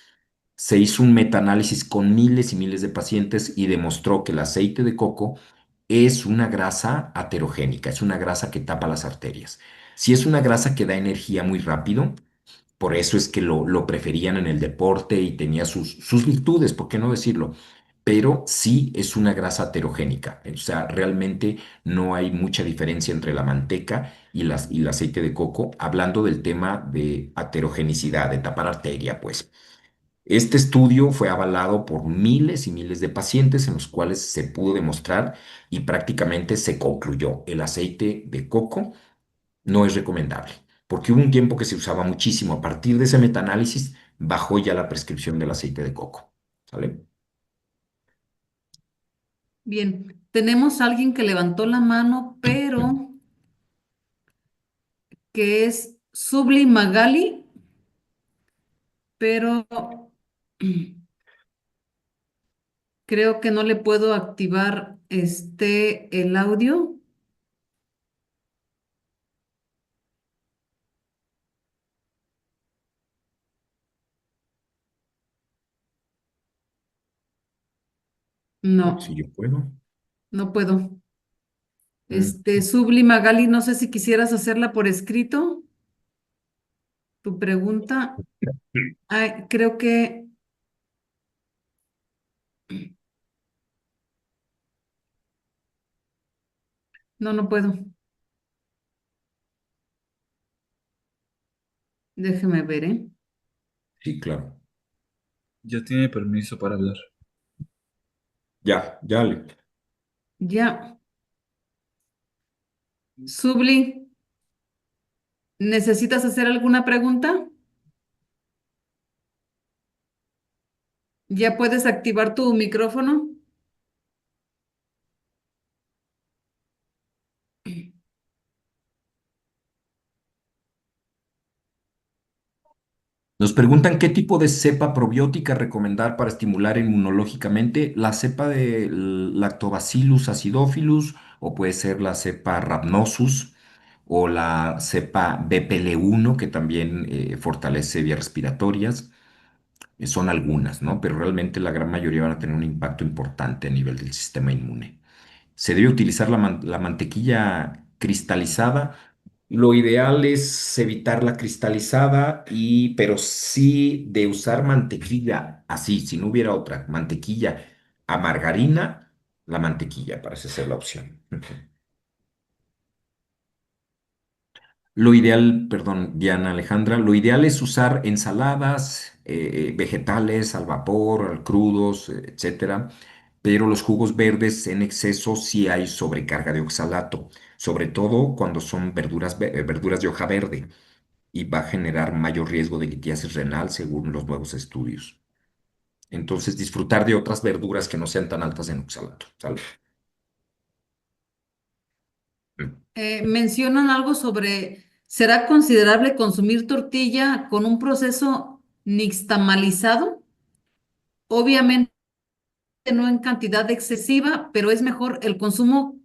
Speaker 2: se hizo un metaanálisis con miles y miles de pacientes y demostró que el aceite de coco es una grasa aterogénica, es una grasa que tapa las arterias. Si es una grasa que da energía muy rápido, por eso es que lo preferían en el deporte y tenía sus virtudes, ¿por qué no decirlo? Pero sí es una grasa aterogénica, o sea, realmente no hay mucha diferencia entre la manteca y el aceite de coco, hablando del tema de aterogenicidad, de tapar arteria, pues. Este estudio fue avalado por miles y miles de pacientes en los cuales se pudo demostrar y prácticamente se concluyó el aceite de coco no es recomendable, porque hubo un tiempo que se usaba muchísimo. A partir de ese metaanálisis bajó ya la prescripción del aceite de coco. ¿Sale?
Speaker 1: Bien, tenemos a alguien que levantó la mano, pero que es Subli Magali, pero creo que no le puedo activar el audio.
Speaker 2: Si
Speaker 1: No,
Speaker 2: yo puedo.
Speaker 1: no puedo.
Speaker 2: Mm,
Speaker 1: Subli Magali, no sé si quisieras hacerla por escrito, tu pregunta. Ay, creo que no, no puedo. Déjeme ver, ¿eh?
Speaker 2: sí, claro.
Speaker 3: Ya tiene permiso para hablar.
Speaker 2: Ya, ya le.
Speaker 1: Ya. Subli, ¿necesitas hacer alguna pregunta? ¿Ya puedes activar tu micrófono?
Speaker 2: Nos preguntan qué tipo de cepa probiótica recomendar para estimular inmunológicamente. La cepa de Lactobacillus acidophilus o puede ser la cepa Rhamnosus o la cepa BPL1 que también fortalece vías respiratorias. Son algunas, ¿no? Pero realmente la gran mayoría van a tener un impacto importante a nivel del sistema inmune. Se debe utilizar la mantequilla cristalizada. Lo ideal es evitar la cristalizada pero sí de usar mantequilla así, si no hubiera otra, mantequilla a margarina, la mantequilla parece ser la opción. Lo ideal, perdón, Diana Alejandra, lo ideal es usar ensaladas, vegetales al vapor, al crudos, etcétera, pero los jugos verdes en exceso sí hay sobrecarga de oxalato, sobre todo cuando son verduras de hoja verde y va a generar mayor riesgo de litiasis renal según los nuevos estudios. Entonces, disfrutar de otras verduras que no sean tan altas en oxalato. ¿Sale? Mm.
Speaker 1: Mencionan algo sobre, ¿será considerable consumir tortilla con un proceso nixtamalizado? Obviamente no en cantidad excesiva, pero es mejor el consumo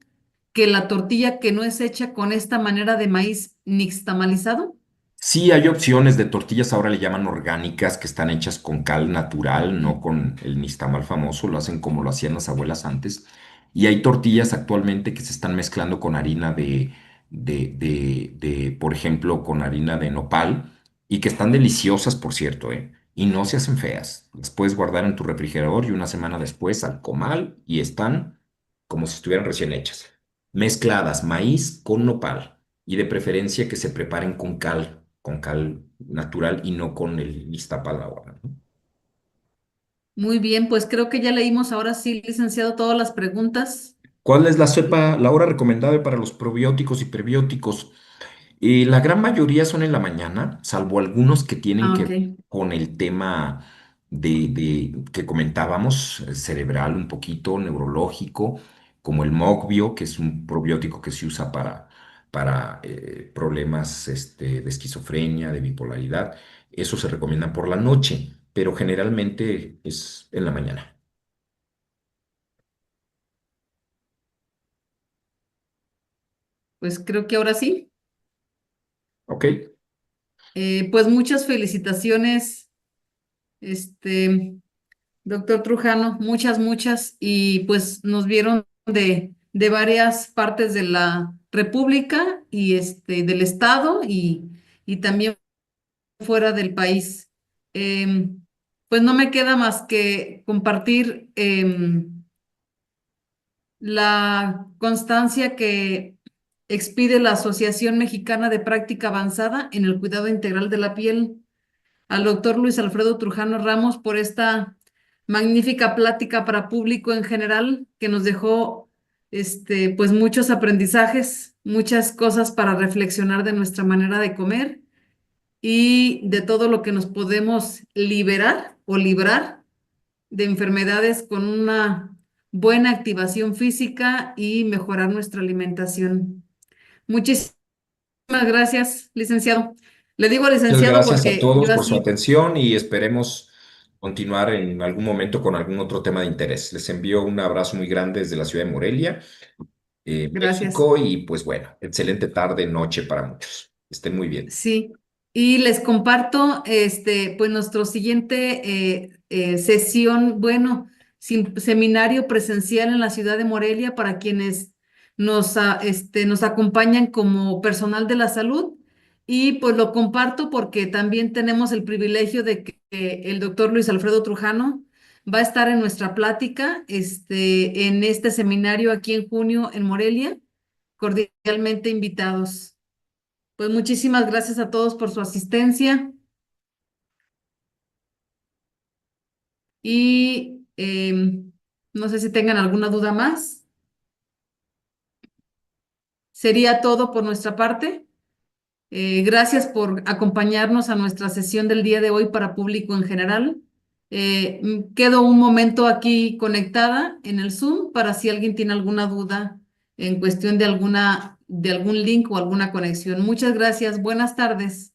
Speaker 1: que la tortilla que no es hecha con esta manera de maíz nixtamalizado.
Speaker 2: Sí, hay opciones de tortillas, ahora le llaman orgánicas, que están hechas con cal natural, no con el nixtamal famoso, lo hacen como lo hacían las abuelas antes. Y hay tortillas actualmente que se están mezclando con harina por ejemplo, con harina de nopal, y que están deliciosas, por cierto, ¿eh? Y no se hacen feas. Las puedes guardar en tu refrigerador y una semana después al comal y están como si estuvieran recién hechas. Mezcladas, maíz con nopal y de preferencia que se preparen con cal natural y no con el Iztapal ahora, ¿no?
Speaker 1: Muy bien, pues creo que ya leímos ahora sí, licenciado, todas las preguntas.
Speaker 2: ¿Cuál es la hora recomendable para los probióticos y prebióticos? La gran mayoría son en la mañana, salvo algunos que tienen
Speaker 1: Ah,
Speaker 2: que
Speaker 1: ok.
Speaker 2: ver con el tema que comentábamos, cerebral un poquito, neurológico, como el Mogbio, que es un probiótico que se usa para problemas de esquizofrenia, de bipolaridad. Eso se recomienda por la noche, pero generalmente es en la mañana.
Speaker 1: Pues creo que ahora sí.
Speaker 2: ¿Ok?
Speaker 1: Pues muchas felicitaciones, este, doctor Trujano, muchas, y pues nos vieron de varias partes de la República y del estado y también fuera del país. Pues no me queda más que compartir la constancia que expide la Asociación Mexicana de Práctica Avanzada en el Cuidado Integral de la Piel al doctor Luis Alfredo Trujano Ramos por esta magnífica plática para público en general que nos dejó pues muchos aprendizajes, muchas cosas para reflexionar de nuestra manera de comer y de todo lo que nos podemos liberar o librar de enfermedades con una buena activación física y mejorar nuestra alimentación. Muchísimas gracias, licenciado. Le digo
Speaker 2: Muchas
Speaker 1: licenciado
Speaker 2: gracias a
Speaker 1: porque
Speaker 2: todos
Speaker 1: yo
Speaker 2: por su
Speaker 1: así,
Speaker 2: atención y esperemos continuar en algún momento con algún otro tema de interés. Les envío un abrazo muy grande desde la ciudad de Morelia,
Speaker 1: gracias.
Speaker 2: México, y pues bueno, excelente tarde, noche para muchos. Estén muy bien.
Speaker 1: Sí, y les comparto pues nuestro siguiente sesión, bueno, seminario presencial en la ciudad de Morelia para quienes nos acompañan como personal de la salud. Y pues lo comparto porque también tenemos el privilegio de que el doctor Luis Alfredo Trujano va a estar en nuestra plática en este seminario aquí en junio en Morelia. Cordialmente invitados. Pues muchísimas gracias a todos por su asistencia y no sé si tengan alguna duda más. Sería todo por nuestra parte. Gracias por acompañarnos a nuestra sesión del día de hoy para público en general. Quedo un momento aquí conectada en el Zoom para si alguien tiene alguna duda en cuestión de algún link o alguna conexión. Muchas gracias. Buenas tardes.